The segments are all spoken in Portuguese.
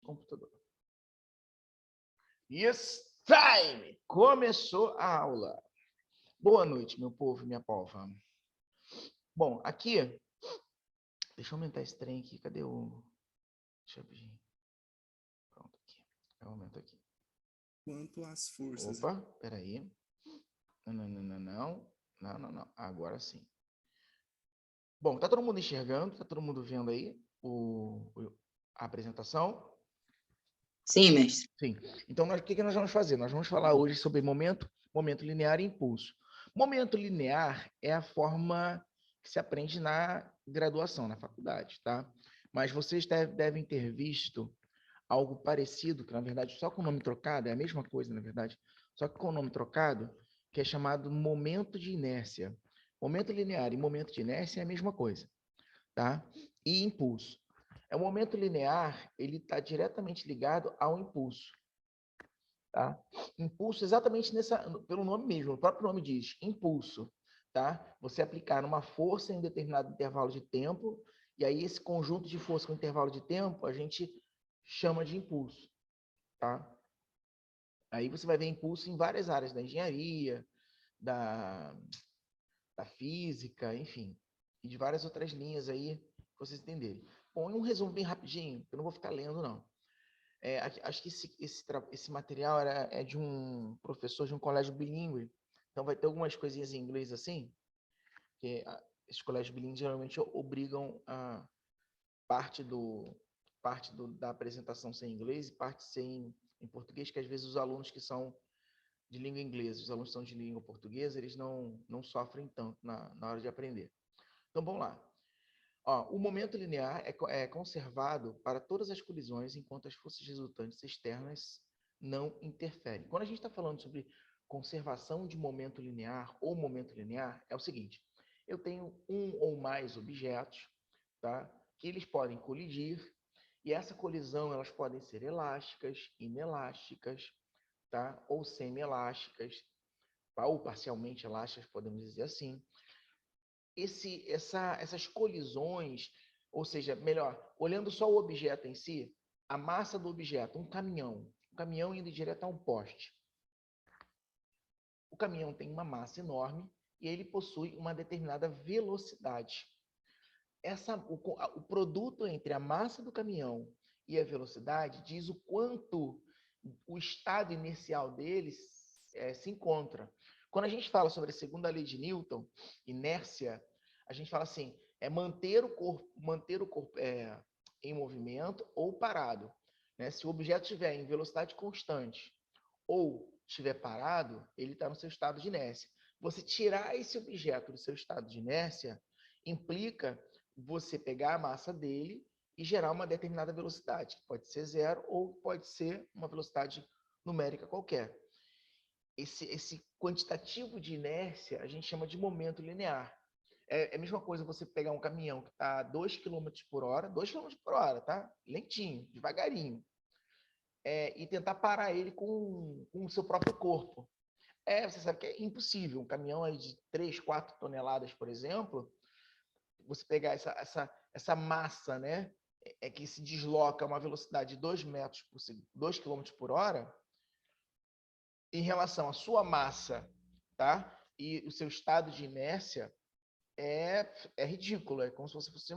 computador. Yes, time! Começou a aula. Boa noite, meu povo e minha pova. Bom, aqui... Deixa eu aumentar esse trem aqui. Cadê o... Deixa eu abrir. Pronto, aqui. Eu aumento aqui. Quanto às forças... Opa, peraí. Não. Agora sim. Bom, tá todo mundo enxergando? Tá todo mundo vendo aí a apresentação? Sim, mestre. Sim. Então, o que nós vamos fazer? Nós vamos falar hoje sobre momento linear e impulso. Momento linear é a forma que se aprende na graduação, na faculdade, tá? Mas vocês devem ter visto algo parecido, que na verdade só com o nome trocado, é a mesma coisa, na verdade, só que com o nome trocado, que é chamado momento de inércia. Momento linear e momento de inércia é a mesma coisa, tá? E impulso. O momento linear, ele está diretamente ligado ao impulso. Tá? Impulso exatamente pelo nome mesmo, o próprio nome diz, impulso. Tá? Você aplicar uma força em um determinado intervalo de tempo, e aí esse conjunto de força com intervalo de tempo, a gente chama de impulso. Tá? Aí você vai ver impulso em várias áreas, da engenharia, da física, enfim, e de várias outras linhas aí, para vocês entenderem. Bom, um resumo bem rapidinho, eu não vou ficar lendo, não. Acho que esse material é de um professor de um colégio bilíngue, então vai ter algumas coisinhas em inglês assim, que esses colégios bilíngues geralmente obrigam a parte da apresentação ser em inglês e parte ser em português, que às vezes os alunos que são de língua inglesa, os alunos que são de língua portuguesa, eles não sofrem tanto na hora de aprender. Então, vamos lá. O momento linear é conservado para todas as colisões enquanto as forças resultantes externas não interferem. Quando a gente está falando sobre conservação de momento linear ou momento linear, é o seguinte: eu tenho um ou mais objetos, tá, que eles podem colidir, e essa colisão elas podem ser elásticas, inelásticas, tá, ou semi-elásticas, ou parcialmente elásticas, podemos dizer assim. Essas colisões, ou seja, melhor, olhando só o objeto em si, a massa do objeto, um caminhão indo direto a um poste. O caminhão tem uma massa enorme e ele possui uma determinada velocidade. O produto entre a massa do caminhão e a velocidade diz o quanto o estado inicial deles se encontra. Quando a gente fala sobre a segunda lei de Newton, inércia, a gente fala assim, manter o corpo em movimento ou parado. Né? Se o objeto estiver em velocidade constante ou estiver parado, ele está no seu estado de inércia. Você tirar esse objeto do seu estado de inércia implica você pegar a massa dele e gerar uma determinada velocidade, que pode ser zero ou pode ser uma velocidade numérica qualquer. Esse quantitativo de inércia a gente chama de momento linear. É a mesma coisa você pegar um caminhão que está a 2 km por hora, 2 km por hora, tá? Lentinho, devagarinho. E tentar parar ele com o seu próprio corpo. Você sabe que é impossível. Um caminhão aí de 3, 4 toneladas, por exemplo, você pegar essa massa, né, que se desloca a uma velocidade de 2 km por hora, em relação à sua massa, tá? E o seu estado de inércia, é ridículo. É como se você fosse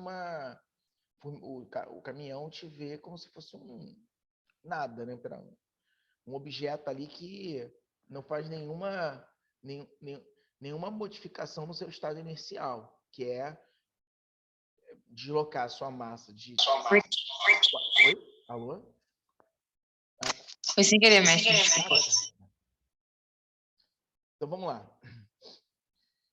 o caminhão te vê como se fosse nada, né? Um objeto ali que não faz nenhuma modificação no seu estado inicial, que é deslocar a sua massa de... Oi? Alô? Foi sem querer, mestre. Então, vamos lá.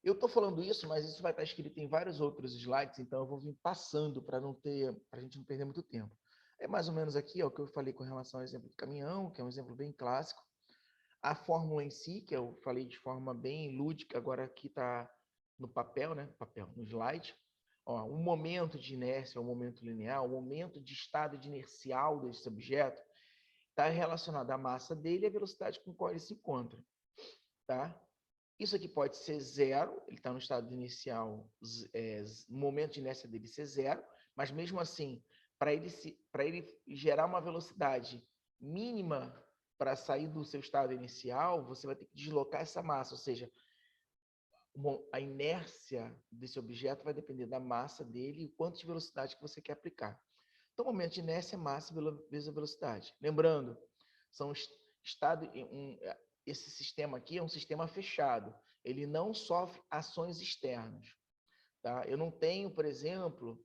Eu estou falando isso, mas isso vai estar escrito em vários outros slides, então eu vou vir passando para a gente não perder muito tempo. É mais ou menos aqui o que eu falei com relação ao exemplo do caminhão, que é um exemplo bem clássico. A fórmula em si, que eu falei de forma bem lúdica, agora aqui está no papel, né? No slide. Um momento de inércia, um momento linear, um momento de estado de inercial desse objeto está relacionado à massa dele e à velocidade com qual ele se encontra. Tá? Isso aqui pode ser zero, ele está no estado inicial, no momento de inércia dele ser zero, mas mesmo assim, para ele gerar uma velocidade mínima para sair do seu estado inicial, você vai ter que deslocar essa massa, ou seja, a inércia desse objeto vai depender da massa dele e o quanto de velocidade que você quer aplicar. Então, o momento de inércia é massa vezes a velocidade. Lembrando, são esse sistema aqui é um sistema fechado. Ele não sofre ações externas. Tá? Eu não tenho, por exemplo,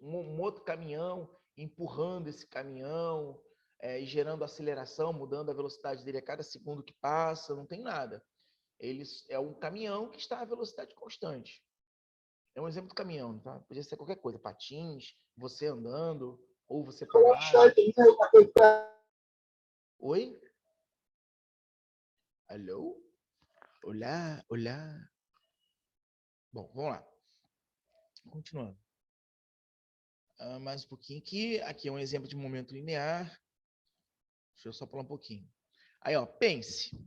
um outro caminhão empurrando esse caminhão e gerando aceleração, mudando a velocidade dele a cada segundo que passa, não tem nada. Ele é um caminhão que está a velocidade constante. É um exemplo do caminhão, tá? Podia ser qualquer coisa, patins, você andando, ou você parado. Oi? Alô? Olá, olá. Bom, vamos lá. Continuando. Mais um pouquinho aqui. Aqui é um exemplo de momento linear. Deixa eu só pular um pouquinho. Aí, ó, pense.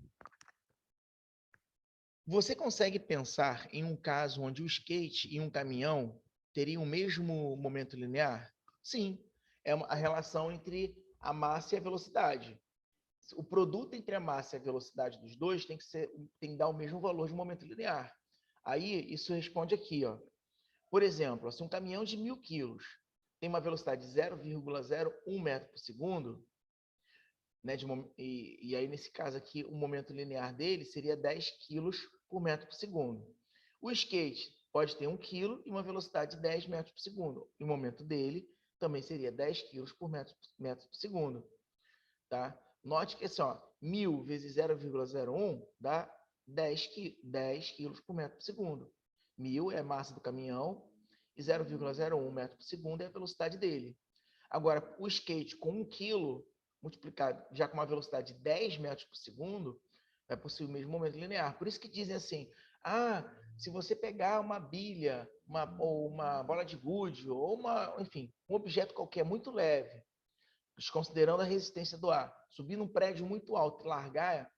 Você consegue pensar em um caso onde o skate e um caminhão teriam o mesmo momento linear? Sim, é a relação entre a massa e a velocidade. O produto entre a massa e a velocidade dos dois tem que dar o mesmo valor de momento linear. Aí, isso responde aqui, ó. Por exemplo, se um caminhão de 1.000 quilos tem uma velocidade de 0,01 metro por segundo, né, e aí, nesse caso aqui, o momento linear dele seria 10 quilos por metro por segundo. O skate pode ter 1 quilo e uma velocidade de 10 metros por segundo. E o momento dele também seria 10 quilos por metro por segundo. Tá? Note que assim, ó, 1.000 vezes 0,01 dá 10 quilos por metro por segundo. 1.000 é a massa do caminhão e 0,01 metro por segundo é a velocidade dele. Agora, o skate com 1 quilo multiplicado já com uma velocidade de 10 metros por segundo, vai possuir o mesmo momento linear. Por isso que dizem assim, se você pegar uma bilha, ou uma bola de gude, ou enfim, um objeto qualquer muito leve, desconsiderando a resistência do ar, subir num prédio muito alto e largar,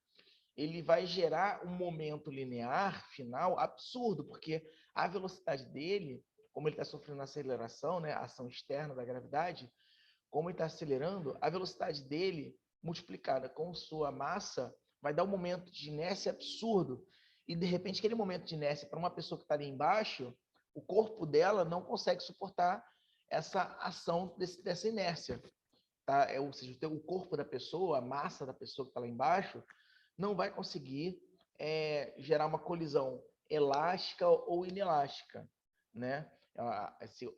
ele vai gerar um momento linear final absurdo, porque a velocidade dele, como ele está sofrendo aceleração, né, a ação externa da gravidade, como ele está acelerando, a velocidade dele multiplicada com sua massa vai dar um momento de inércia absurdo. E, de repente, aquele momento de inércia para uma pessoa que está ali embaixo, o corpo dela não consegue suportar essa ação dessa inércia. Tá? Ou seja, o corpo da pessoa, a massa da pessoa que está lá embaixo, não vai conseguir gerar uma colisão elástica ou inelástica, né?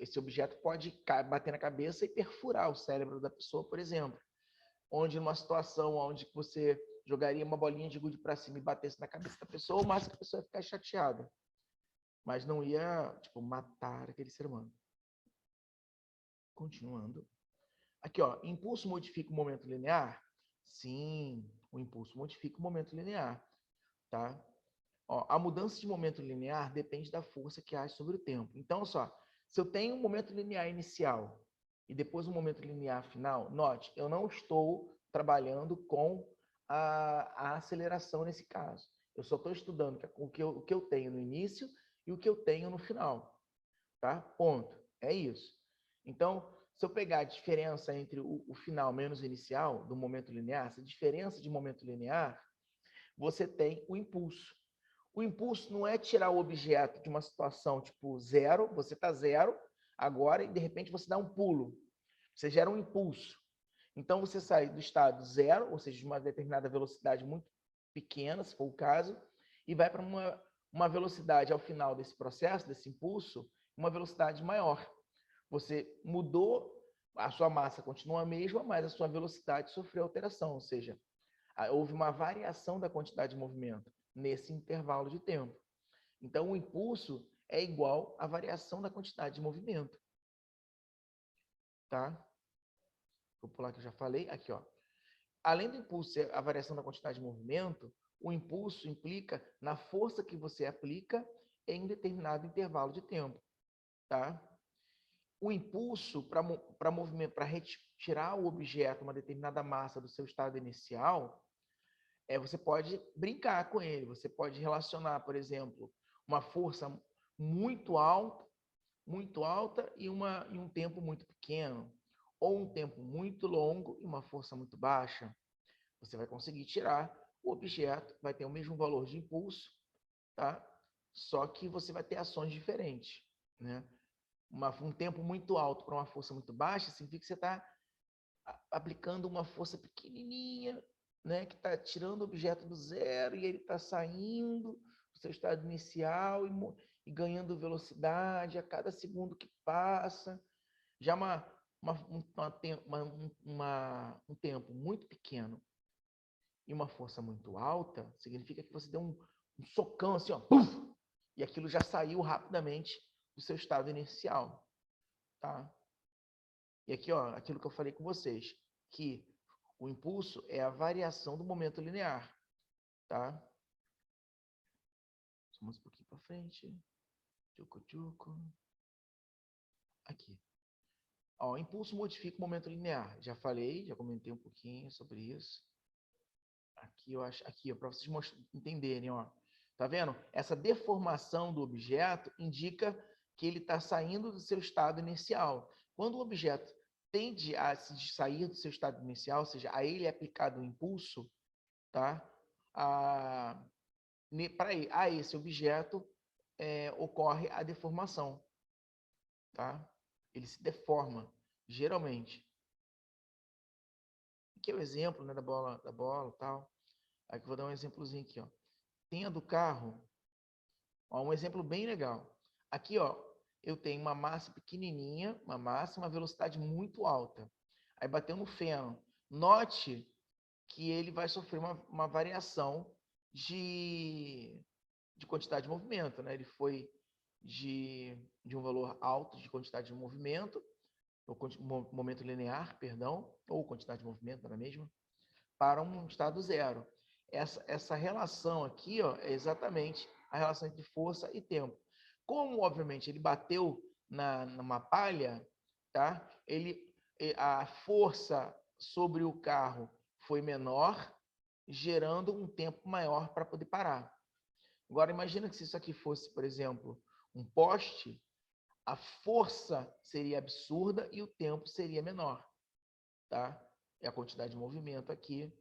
Esse objeto pode bater na cabeça e perfurar o cérebro da pessoa, por exemplo. Onde numa situação onde você jogaria uma bolinha de gude para cima e batesse na cabeça da pessoa, o máximo que a pessoa ia ficar chateada. Mas não ia, matar aquele ser humano. Continuando. Aqui, ó, impulso modifica o momento linear? Sim, o impulso modifica o momento linear, tá? Ó, a mudança de momento linear depende da força que age sobre o tempo. Então, só, se eu tenho um momento linear inicial e depois um momento linear final, note, eu não estou trabalhando com a aceleração nesse caso. Eu só estou estudando o que eu tenho no início e o que eu tenho no final. Tá? Ponto. É isso. Então, se eu pegar a diferença entre o final menos o inicial do momento linear, essa diferença de momento linear, você tem o impulso. O impulso não é tirar o objeto de uma situação tipo zero, você está zero agora e de repente você dá um pulo. Você gera um impulso. Então você sai do estado zero, ou seja, de uma determinada velocidade muito pequena, se for o caso, e vai para uma velocidade ao final desse processo, desse impulso, uma velocidade maior. Você mudou, a sua massa continua a mesma, mas a sua velocidade sofreu alteração, ou seja, houve uma variação da quantidade de movimento nesse intervalo de tempo. Então, o impulso é igual à variação da quantidade de movimento. Tá? Vou pular que eu já falei. Aqui, ó. Além do impulso ser a variação da quantidade de movimento, o impulso implica na força que você aplica em determinado intervalo de tempo. Tá? O impulso para movimento, para retirar o objeto, uma determinada massa do seu estado inicial, você pode brincar com ele, você pode relacionar, por exemplo, uma força muito alta muito alta e um tempo muito pequeno, ou um tempo muito longo e uma força muito baixa, você vai conseguir tirar o objeto, vai ter o mesmo valor de impulso, tá? Só que você vai ter ações diferentes, né? Um tempo muito alto para uma força muito baixa significa que você está aplicando uma força pequenininha, né, que está tirando o objeto do zero e ele está saindo do seu estado inicial e ganhando velocidade a cada segundo que passa. Já um tempo muito pequeno e uma força muito alta significa que você deu um socão assim, ó, puf, e aquilo já saiu rapidamente do seu estado inicial, tá? E aqui, ó, aquilo que eu falei com vocês, que o impulso é a variação do momento linear, tá? Vamos um pouquinho para frente. Tchucu. Aqui. Ó, o impulso modifica o momento linear. Já falei, já comentei um pouquinho sobre isso. Aqui eu acho, aqui, para vocês entenderem, ó. Tá vendo? Essa deformação do objeto indica que ele está saindo do seu estado inicial. Quando o objeto tende a sair do seu estado inicial, ou seja, a ele é aplicado o impulso, tá? Para esse objeto ocorre a deformação, tá? Ele se deforma, geralmente. Aqui é o exemplo, né, da bola, tal. Aqui eu vou dar um exemplozinho aqui, ó. Tem a do carro, ó, um exemplo bem legal. Aqui, ó, eu tenho uma massa pequenininha, uma velocidade muito alta. Aí bateu no feno. Note que ele vai sofrer uma variação de quantidade de movimento, né? Ele foi de um valor alto de quantidade de movimento, ou momento linear, perdão, ou quantidade de movimento, não é mesmo? Para um estado zero. Essa relação aqui, ó, é exatamente a relação entre força e tempo. Como, obviamente, ele bateu numa palha, tá? A força sobre o carro foi menor, gerando um tempo maior para poder parar. Agora, imagina que se isso aqui fosse, por exemplo, um poste, a força seria absurda e o tempo seria menor, tá? E a quantidade de movimento aqui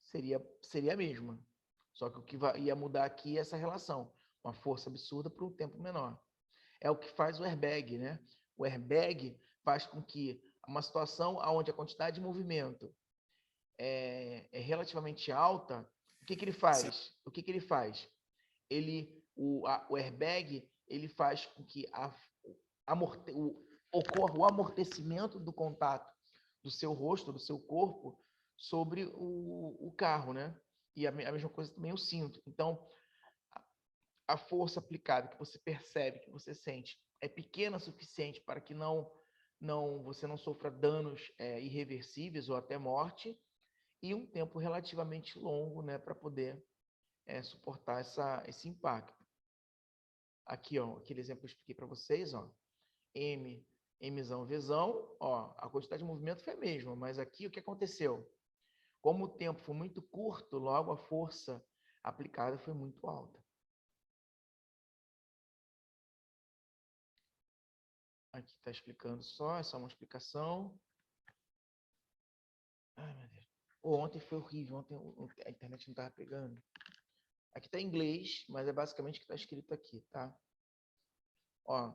seria a mesma. Só que o que ia mudar aqui é essa relação, uma força absurda para um tempo menor. É o que faz o airbag, né? O airbag faz com que uma situação onde a quantidade de movimento é relativamente alta, o que ele faz? O que ele faz? O airbag ele faz com que ocorra o amortecimento do contato do seu rosto, do seu corpo, sobre o carro, né? E a mesma coisa também o cinto. Então, a força aplicada que você percebe, que você sente, é pequena o suficiente para que você não sofra danos irreversíveis ou até morte, e um tempo relativamente longo, né, para poder suportar esse impacto. Aqui, ó, aquele exemplo que eu expliquei para vocês, ó, Mzão, Vzão, ó, a quantidade de movimento foi a mesma, mas aqui o que aconteceu? Como o tempo foi muito curto, logo a força aplicada foi muito alta. Aqui está explicando só, é só uma explicação. Ai, meu Deus. Ontem foi horrível, ontem a internet não estava pegando. Aqui está em inglês, mas é basicamente o que está escrito aqui, tá? Ó,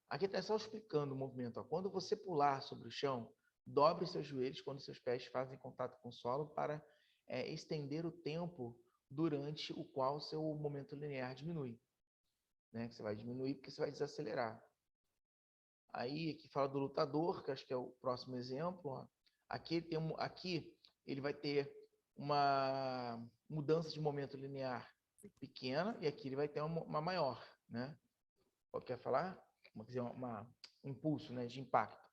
aqui está só explicando o movimento. Ó. Quando você pular sobre o chão, dobre seus joelhos quando seus pés fazem contato com o solo para estender o tempo durante o qual o seu momento linear diminui. Né? Que você vai diminuir porque você vai desacelerar. Aí, aqui fala do lutador, que acho que é o próximo exemplo. Ó. Aqui ele vai ter uma mudança de momento linear pequena e aqui ele vai ter uma maior. Né? Quer falar? Vamos dizer, um impulso, né, de impacto.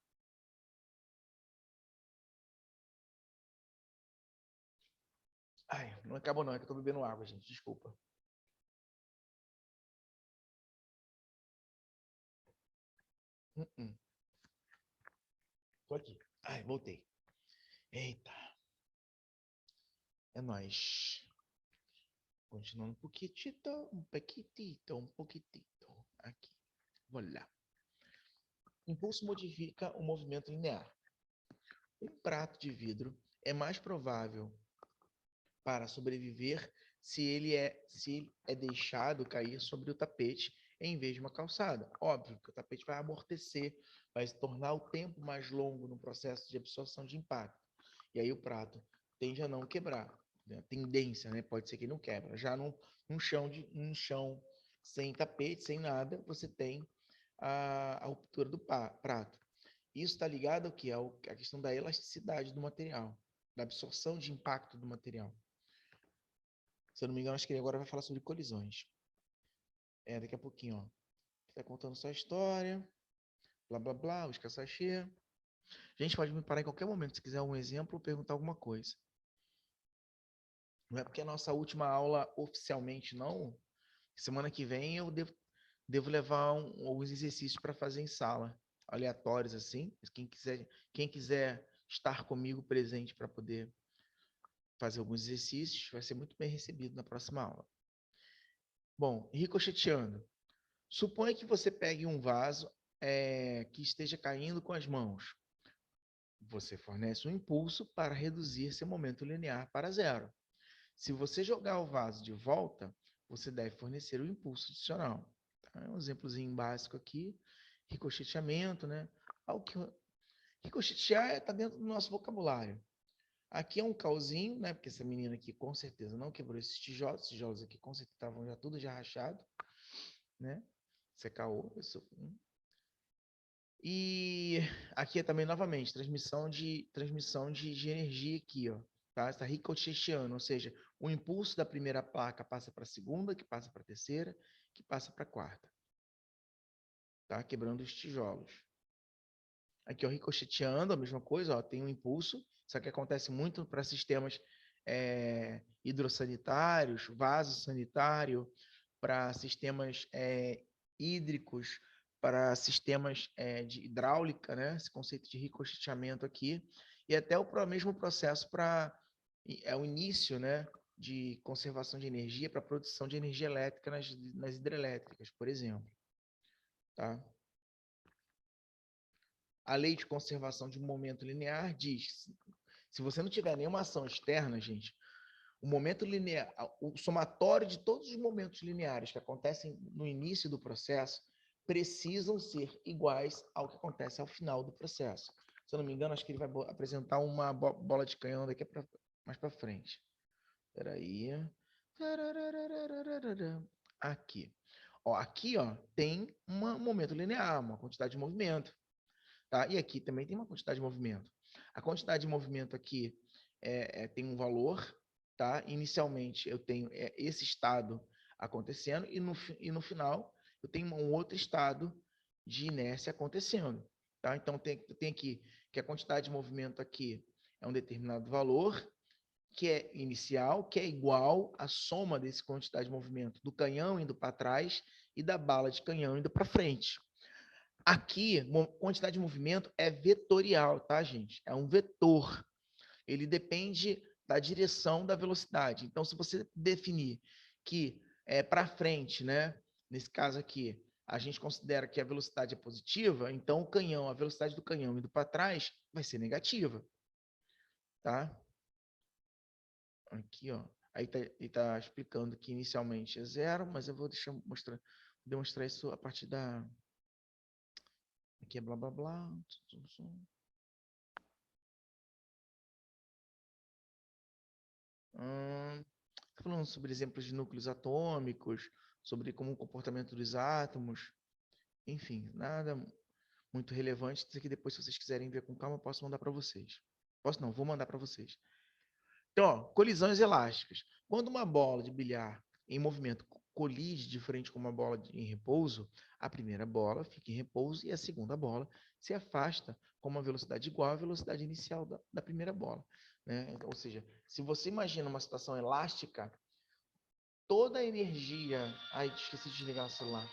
Ai, não acabou não, é que eu tô bebendo água, gente, desculpa. Tô aqui. Ai, voltei. Eita. É nóis. Continuando um pouquitito, um pouquitito. Aqui. Vou olhar. Impulso modifica o movimento linear. Um prato de vidro é mais provável para sobreviver se ele é deixado cair sobre o tapete em vez de uma calçada. Óbvio que o tapete vai amortecer, vai se tornar o tempo mais longo no processo de absorção de impacto. E aí o prato tende a não quebrar. Né? Tendência, né? Pode ser que não quebra. Já num chão sem tapete, sem nada, você tem a ruptura do prato. Isso está ligado ao que? A questão da elasticidade do material, da absorção de impacto do material. Se eu não me engano, acho que ele agora vai falar sobre colisões. Daqui a pouquinho, ó. Está contando sua história, blá, blá, blá, os sachê. A gente pode me parar em qualquer momento, se quiser um exemplo ou perguntar alguma coisa. Não é porque a nossa última aula oficialmente não. Semana que vem eu devo levar alguns exercícios para fazer em sala, aleatórios assim. Quem quiser estar comigo presente para poder fazer alguns exercícios, vai ser muito bem recebido na próxima aula. Bom, ricocheteando. Suponha que você pegue um vaso que esteja caindo com as mãos. Você fornece um impulso para reduzir seu momento linear para zero. Se você jogar o vaso de volta, você deve fornecer um impulso adicional. Tá? Um exemplozinho básico aqui, ricocheteamento, né? Ricochetear está dentro do nosso vocabulário. Aqui é um cauzinho, né? Porque essa menina aqui com certeza não quebrou esses tijolos aqui com certeza estavam já tudo já rachado, né? Isso é caô. E aqui é também novamente transmissão de energia aqui, ó. Tá? Está ricocheteando, ou seja, o impulso da primeira placa passa para a segunda, que passa para a terceira, que passa para a quarta. Tá? Quebrando os tijolos. Aqui, ó, ricocheteando, a mesma coisa, ó, tem um impulso, só que acontece muito para sistemas hidrossanitários, vaso sanitário, para sistemas hídricos, para sistemas de hidráulica, né? Esse conceito de ricocheteamento aqui, e até o mesmo processo para o início, né, de conservação de energia para produção de energia elétrica nas hidrelétricas, por exemplo. Tá? A lei de conservação de um momento linear diz que se você não tiver nenhuma ação externa, gente, o momento linear, o somatório de todos os momentos lineares que acontecem no início do processo precisam ser iguais ao que acontece ao final do processo. Se eu não me engano, acho que ele vai apresentar uma bola de canhão daqui mais para frente. Espera aí. Aqui. Ó, aqui, ó, tem um momento linear, uma quantidade de movimento. Tá? E aqui também tem uma quantidade de movimento. A quantidade de movimento aqui tem um valor. Tá? Inicialmente, eu tenho esse estado acontecendo e no final eu tenho um outro estado de inércia acontecendo. Tá? Então, tem aqui que a quantidade de movimento aqui é um determinado valor, que é inicial, que é igual à soma desse quantidade de movimento do canhão indo para trás e da bala de canhão indo para frente. Aqui, quantidade de movimento é vetorial, tá, gente? É um vetor. Ele depende da direção da velocidade. Então, se você definir que é para frente, né? Nesse caso aqui, a gente considera que a velocidade é positiva, então a velocidade do canhão indo para trás vai ser negativa. Tá? Aqui, ó. Aí ele tá explicando que inicialmente é zero, mas eu vou demonstrar isso a partir da... Aqui é blá, blá, blá. Falando sobre exemplos de núcleos atômicos, sobre como o comportamento dos átomos. Enfim, nada muito relevante. Isso aqui depois, se vocês quiserem ver com calma, eu posso mandar para vocês. Posso não, vou mandar para vocês. Então, ó, colisões elásticas. Quando uma bola de bilhar em movimento colide de frente com uma bola em repouso, a primeira bola fica em repouso e a segunda bola se afasta com uma velocidade igual à velocidade inicial da primeira bola. Né? Ou seja, se você imagina uma situação elástica, toda a energia... Ai, esqueci de desligar o celular.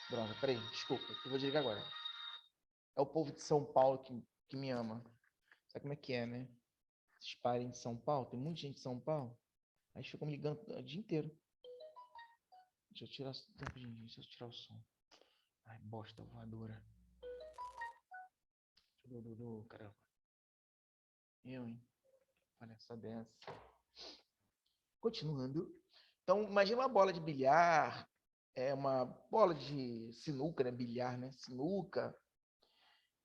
Droga, peraí, desculpa, eu vou desligar agora. É o povo de São Paulo que me ama. Sabe como é que é, né? Esses parem de São Paulo, tem muita gente de São Paulo. Aí ficam me ligando o dia inteiro. Deixa eu tirar o som. Ai, bosta voadora. Caramba. Eu, hein? Olha só dessa. Continuando. Então, imagina uma bola de bilhar, uma bola de sinuca, né? Bilhar, né? Sinuca.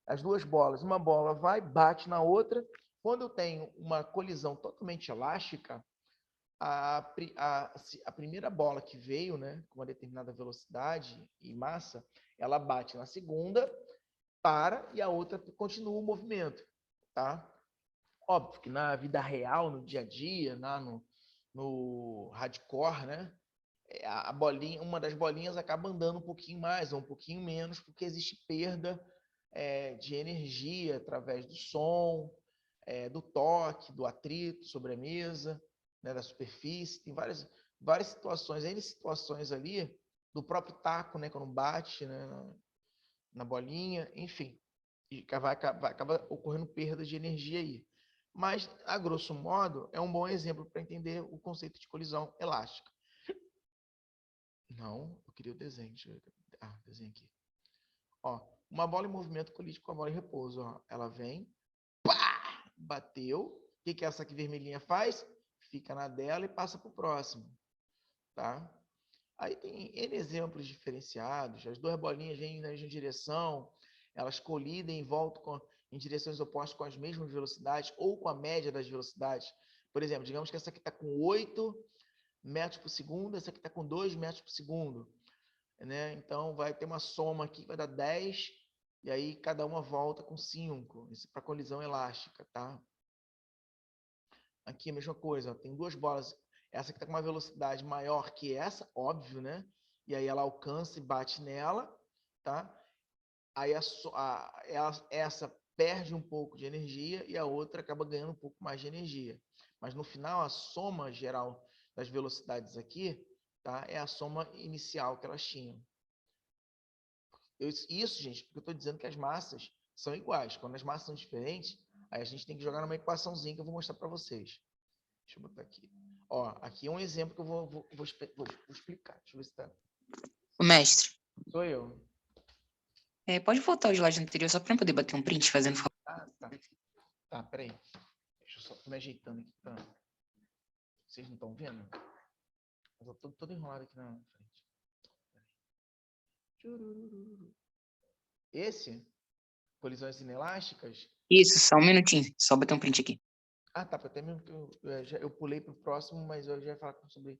As duas bolas. Uma bola vai, bate na outra. Quando eu tenho uma colisão totalmente elástica, a primeira bola que veio, né, com uma determinada velocidade e massa, ela bate na segunda, para, e a outra continua o movimento, tá? Óbvio que na vida real, no dia a dia, no hardcore, né, a bolinha, uma das bolinhas acaba andando um pouquinho mais ou um pouquinho menos, porque existe perda de energia através do som, do toque, do atrito sobre a mesa, né, da superfície. Tem várias situações, N situações ali, do próprio taco, né, quando bate, né, na bolinha, enfim. E acaba ocorrendo perda de energia aí. Mas, a grosso modo, é um bom exemplo para entender o conceito de colisão elástica. Não, eu queria o desenho. Desenho aqui. Ó, uma bola em movimento colide com a bola em repouso. Ó. Ela vem, pá, bateu. O que essa aqui vermelhinha faz? Fica na dela e passa para o próximo. Tá? Aí tem N exemplos diferenciados. As duas bolinhas vêm na mesma direção, elas colidem e voltam em direções opostas com as mesmas velocidades ou com a média das velocidades. Por exemplo, digamos que essa aqui está com 8 metros por segundo, essa aqui está com 2 metros por segundo. Né? Então, vai ter uma soma aqui que vai dar 10, e aí cada uma volta com 5. Isso para colisão elástica, tá? Aqui a mesma coisa, ó, tem duas bolas. Essa aqui está com uma velocidade maior que essa, óbvio, né? E aí ela alcança e bate nela, tá? Aí essa perde um pouco de energia e a outra acaba ganhando um pouco mais de energia. Mas no final, a soma geral das velocidades aqui, tá? É a soma inicial que elas tinham. Isso, gente, porque eu estou dizendo que as massas são iguais. Quando as massas são diferentes, aí a gente tem que jogar numa equaçãozinha que eu vou mostrar para vocês. Deixa eu botar aqui. Ó, aqui é um exemplo que eu vou explicar. Deixa eu ver se tá. O mestre, Sou eu. pode voltar ao slide anterior só para eu poder bater um print fazendo favor. Ah, tá. Tá, peraí. Deixa eu só me ajeitando aqui. Pra... Vocês não estão vendo? Eu tô todo enrolado aqui na frente. Esse, colisões inelásticas. Isso, só um minutinho. Só bater um print aqui. Ah, tá. Até mesmo que eu pulei para o próximo, mas eu já ia falar sobre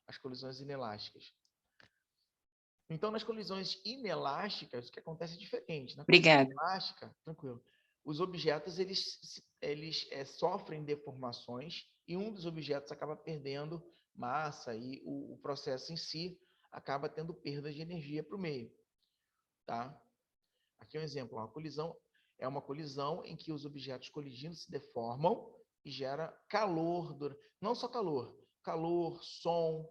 as colisões inelásticas. Então, nas colisões inelásticas, o que acontece é diferente. Na colisão Obrigada. elástica, tranquilo, os objetos eles sofrem deformações e um dos objetos acaba perdendo massa e o processo em si acaba tendo perda de energia para o meio. Tá? Aqui é um exemplo. Uma colisão é uma colisão em que os objetos colidindo se deformam e gera calor. Não só calor, som,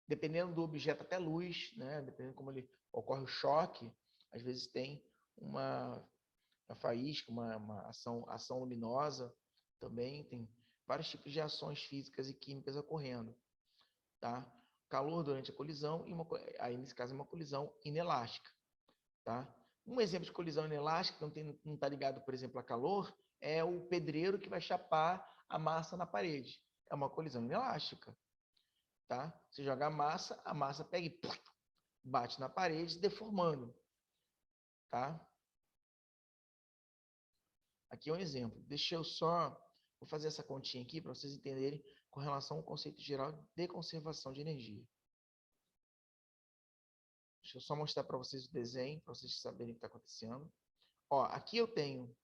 dependendo do objeto, até luz, né? Dependendo de como ele ocorre o choque, às vezes tem uma faísca, uma ação luminosa, também tem vários tipos de ações físicas e químicas ocorrendo, tá? Calor durante a colisão e aí nesse caso é uma colisão inelástica, tá? Um exemplo de colisão inelástica que não está ligado, por exemplo, a calor, é o pedreiro que vai chapar a massa na parede. É uma colisão inelástica. Tá? Você joga a massa pega e bate na parede, deformando. Tá? Aqui é um exemplo. Deixa eu só... Vou fazer essa continha aqui para vocês entenderem com relação ao conceito geral de conservação de energia. Deixa eu só mostrar para vocês o desenho, para vocês saberem o que está acontecendo. Ó, aqui eu tenho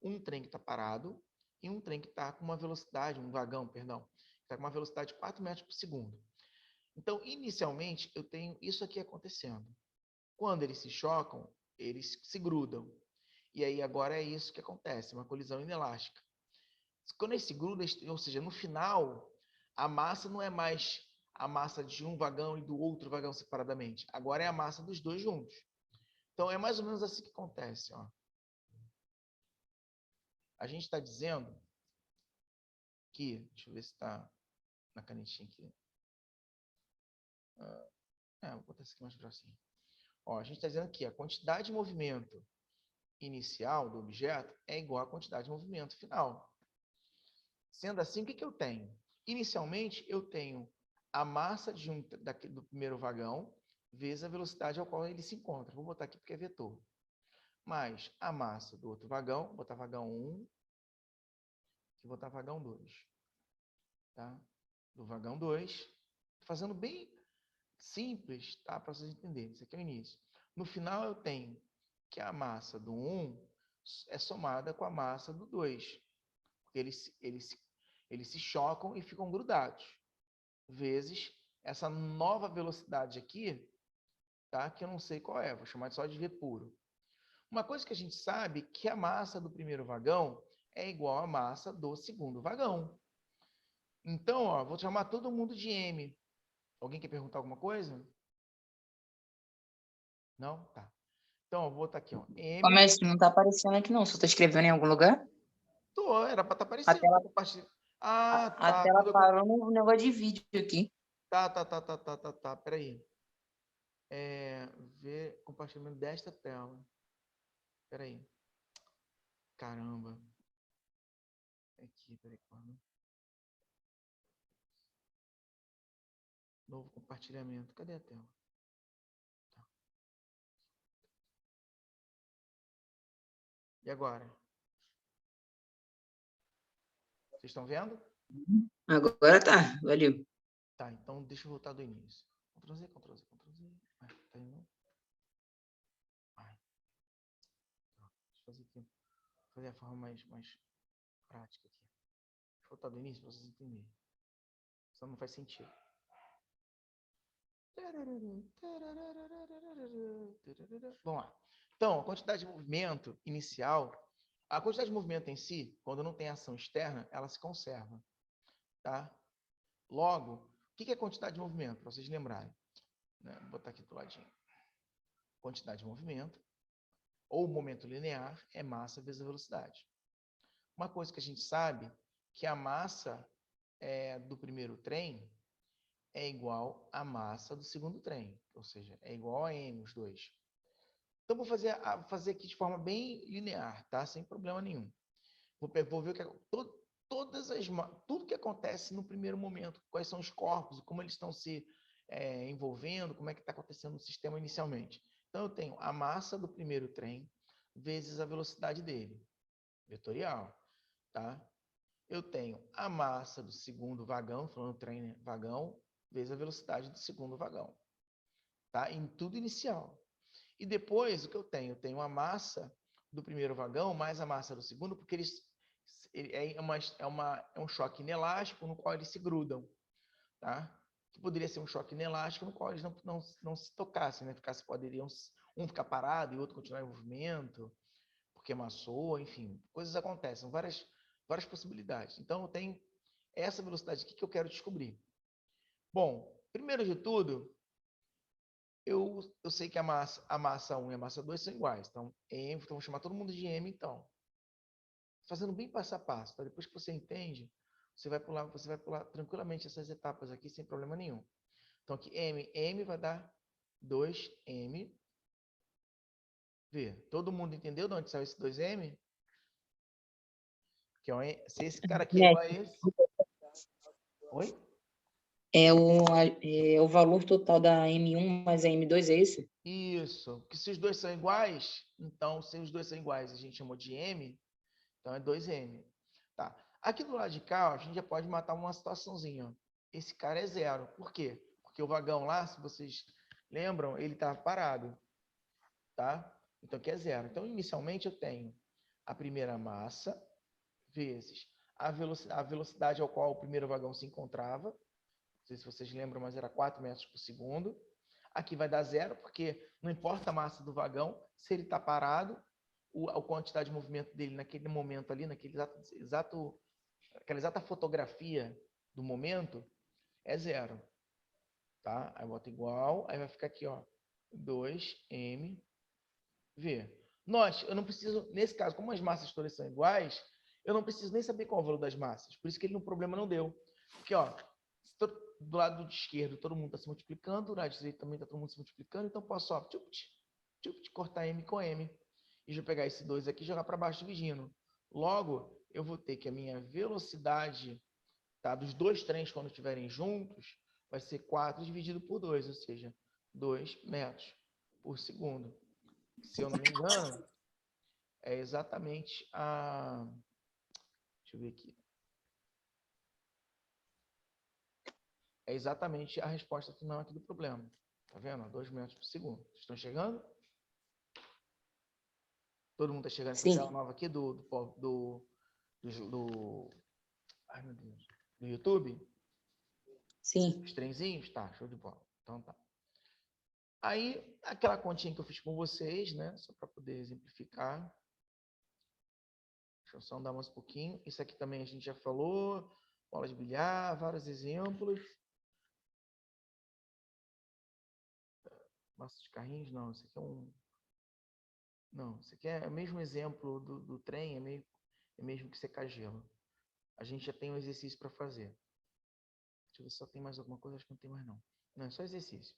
um trem que está parado e um trem que está com uma velocidade, um vagão, perdão, que está com uma velocidade de 4 metros por segundo. Então, inicialmente, eu tenho isso aqui acontecendo. Quando eles se chocam, eles se grudam. E aí, agora é isso que acontece, uma colisão inelástica. Quando eles se grudam, ou seja, no final, a massa não é mais a massa de um vagão e do outro vagão separadamente. Agora é a massa dos dois juntos. Então, é mais ou menos assim que acontece. Ó. A gente está dizendo que... Deixa eu ver se está na canetinha aqui. Vou botar isso aqui mais próximo. Ó, a gente está dizendo aqui, a quantidade de movimento inicial do objeto é igual à quantidade de movimento final. Sendo assim, o que eu tenho? Inicialmente, eu tenho a massa do primeiro vagão vezes a velocidade ao qual ele se encontra. Vou botar aqui porque é vetor. Mais a massa do outro vagão, vou botar vagão 1 e botar vagão 2. Tá? Do vagão 2, fazendo bem simples, tá? Para vocês entenderem. Isso aqui é o início. No final, eu tenho que a massa do 1 é somada com a massa do 2. Porque eles se chocam e ficam grudados. Vezes essa nova velocidade aqui, tá? Que eu não sei qual é, vou chamar só de V puro. Uma coisa que a gente sabe é que a massa do primeiro vagão é igual à massa do segundo vagão. Então, ó, vou chamar todo mundo de M. Alguém quer perguntar alguma coisa? Não? Tá. Então, eu vou botar aqui, ó. M. Ô, mestre, não tá aparecendo aqui não. Você tá escrevendo em algum lugar? Era para estar A aparecendo. tela, Ah, a tá. tela parou no negócio de vídeo aqui. Tá. Peraí. Ver compartilhamento desta tela. Peraí. Caramba. Aqui, peraí. Novo compartilhamento. Cadê a tela? Tá. E agora? Vocês estão vendo? Agora tá, valeu. Tá, então deixa eu voltar do início. Ctrl Z. Tá indo. Deixa eu fazer aqui. Fazer a forma mais prática aqui. Deixa eu voltar do início para vocês entenderem. Senão não faz sentido. Vamos lá. Então, a quantidade de movimento inicial, a quantidade de movimento em si, quando não tem ação externa, ela se conserva. Tá? Logo, o que é quantidade de movimento? Para vocês lembrarem. Vou botar aqui do ladinho. Quantidade de movimento, ou momento linear, é massa vezes a velocidade. Uma coisa que a gente sabe, que a massa do primeiro trem é igual à massa do segundo trem. Ou seja, é igual a m, os dois. Então, vou fazer aqui de forma bem linear, tá? Sem problema nenhum. Vou ver tudo que acontece no primeiro momento, quais são os corpos, como eles estão se envolvendo, como é que está acontecendo no sistema inicialmente. Então, eu tenho a massa do primeiro trem vezes a velocidade dele, vetorial, tá? Eu tenho a massa do segundo vagão, falando trem, né? Vagão, vezes a velocidade do segundo vagão, tá? Em tudo inicial. E depois, o que eu tenho? Eu tenho a massa do primeiro vagão mais a massa do segundo, porque é um choque inelástico no qual eles se grudam, tá? Que poderia ser um choque inelástico no qual eles não se tocassem, né? Poderiam um ficar parado e o outro continuar em movimento, porque amassou, enfim, coisas acontecem, várias possibilidades. Então, eu tenho essa velocidade aqui que eu quero descobrir. Bom, primeiro de tudo, eu sei que a massa 1 e a massa 2 são iguais. Então, M, então vou chamar todo mundo de M, então. Fazendo bem passo a passo, tá? Depois que você entende, você vai pular tranquilamente essas etapas aqui sem problema nenhum. Então, aqui M vai dar 2M V. Todo mundo entendeu de onde saiu esse 2M? Que se esse cara aqui é igual a esse... Oi? É o valor total da M1 mais a M2, é esse? Isso. Porque se os dois são iguais, então, se os dois são iguais, a gente chamou de M, então é 2M. Tá. Aqui do lado de cá, ó, a gente já pode matar uma situaçãozinha. Ó. Esse cara é 0. Por quê? Porque o vagão lá, se vocês lembram, ele estava parado. Tá? Então, aqui é 0. Então, inicialmente, eu tenho a primeira massa vezes a velocidade ao qual o primeiro vagão se encontrava. Não sei se vocês lembram, mas era 4 metros por segundo. Aqui vai dar 0, porque não importa a massa do vagão, se ele está parado, a quantidade de movimento dele naquele momento ali, aquela exata fotografia do momento, é 0. Tá? Aí bota igual, aí vai ficar aqui, ó, 2mv. Note, eu não preciso, nesse caso, como as massas todas são iguais, eu não preciso nem saber qual é o valor das massas. Por isso que ele no problema não deu. Porque, ó, do lado esquerdo todo mundo está se multiplicando, do lado direito também está todo mundo se multiplicando, então posso só cortar M com M. E já pegar esse 2 aqui e jogar para baixo dividindo. Logo, eu vou ter que a minha velocidade, tá, dos dois trens quando estiverem juntos vai ser 4 dividido por 2, ou seja, 2 metros por segundo. Se eu não me engano, é exatamente a... Deixa eu ver aqui. É exatamente a resposta final aqui do problema. Tá vendo? 2 metros por segundo. Vocês estão chegando? Todo mundo está chegando nessa tela nova aqui ai, meu Deus. Do YouTube? Sim. Os trenzinhos? Tá, show de bola. Então tá. Aí, aquela continha que eu fiz com vocês, né? Só para poder exemplificar. Deixa eu só andar mais um pouquinho. Isso aqui também a gente já falou. Bola de bilhar, vários exemplos. Massa de carrinhos, não. Isso aqui é um... Não, isso aqui é o mesmo exemplo do trem, é mesmo que secar gelo. A gente já tem um exercício para fazer. Deixa eu ver se só tem mais alguma coisa. Acho que não tem mais, não. Não, é só exercício.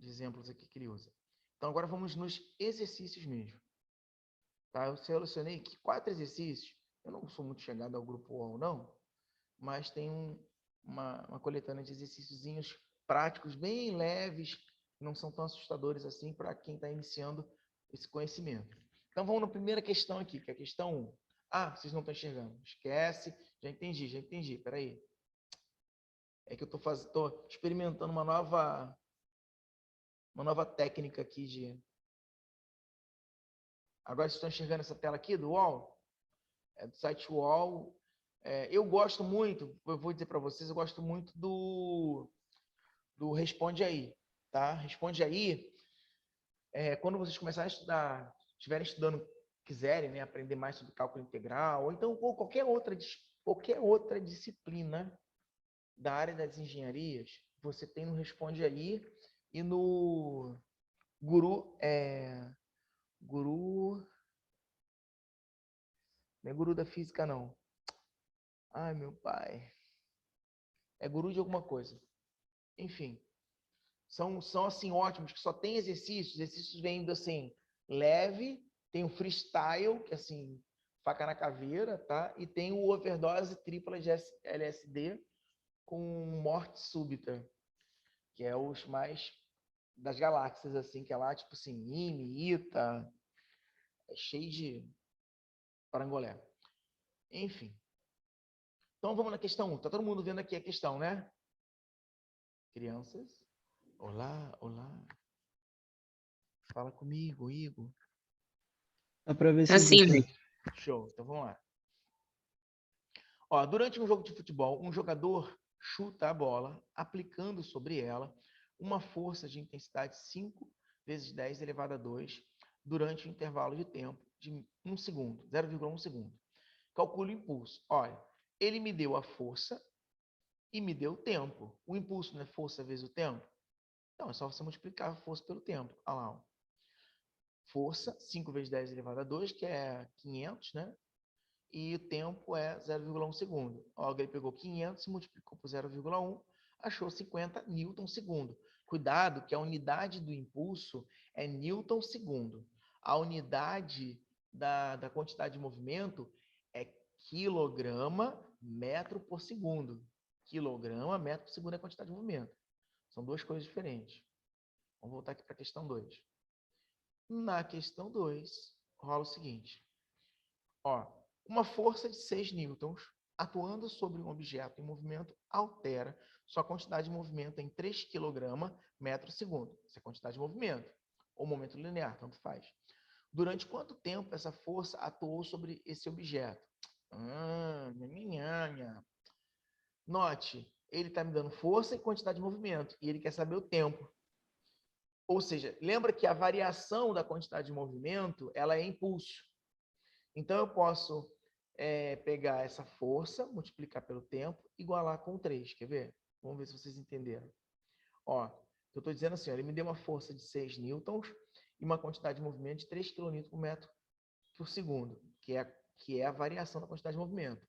De exemplos aqui que ele usa. Então, agora vamos nos exercícios mesmo. Tá? Eu selecionei aqui 4 exercícios. Eu não sou muito chegado ao grupo UOL, não, mas tem uma coletânea de exercíciozinhos práticos, bem leves, não são tão assustadores assim para quem está iniciando esse conhecimento. Então, vamos na primeira questão aqui, que é a questão 1. Ah, vocês não estão enxergando. Esquece. Já entendi. Espera aí. É que eu estou experimentando uma nova técnica aqui de... Agora vocês estão enxergando essa tela aqui do UOL? É do site UOL. Eu gosto muito, eu vou dizer para vocês, eu gosto muito do Responde Aí. Tá? Responde Aí, quando vocês começarem a estudar, estiverem estudando, quiserem, né, aprender mais sobre cálculo integral, ou então qualquer outra disciplina da área das engenharias, você tem no Responde Aí e no Guru... Não é Guru da Física, não. Ai, meu pai. É Guru de alguma coisa. Enfim. São assim, ótimos, que só tem exercícios. Exercícios vêm assim, leve. Tem o freestyle, que assim, faca na caveira, tá? E tem o overdose tripla de LSD com morte súbita, que é os mais das galáxias, assim, que é lá, tipo assim, IME, ITA, é cheio de parangolé. Enfim. Então, vamos na questão 1. Tá todo mundo vendo aqui a questão, né? Crianças? Olá. Fala comigo, Igor. Dá para ver sim, Assim, professor. Show. Então, vamos lá. Ó, durante um jogo de futebol, um jogador chuta a bola, aplicando sobre ela uma força de intensidade 5 vezes 10 elevado a 2 durante um intervalo de tempo de 1 segundo, 0,1 segundo. Calcule o impulso. Olha, ele me deu a força e me deu o tempo. O impulso não é força vezes o tempo? Então, é só você multiplicar a força pelo tempo. Olha lá, ó. Força, 5 vezes 10 elevado a 2, que é 500, né? E o tempo é 0,1 segundo. Ó, ele pegou 500 e multiplicou por 0,1, achou 50 newton segundo. Cuidado que a unidade do impulso é newton segundo. A unidade da quantidade de movimento é quilograma metro por segundo. Quilograma metro por segundo é a quantidade de movimento. São duas coisas diferentes. Vamos voltar aqui para a questão 2. Na questão 2, rola o seguinte. Ó, uma força de 6 newtons atuando sobre um objeto em movimento altera sua quantidade de movimento em 3 kg metro segundo. Essa é a quantidade de movimento, ou momento linear, tanto faz. Durante quanto tempo essa força atuou sobre esse objeto? Note, ele está me dando força e quantidade de movimento, e ele quer saber o tempo. Ou seja, lembra que a variação da quantidade de movimento, ela é impulso. Então, eu posso pegar essa força, multiplicar pelo tempo, igualar com 3. Quer ver? Vamos ver se vocês entenderam. Ó, eu estou dizendo assim, ó, ele me deu uma força de 6 newtons e uma quantidade de movimento de 3 kN por metro por segundo, que é a variação da quantidade de movimento.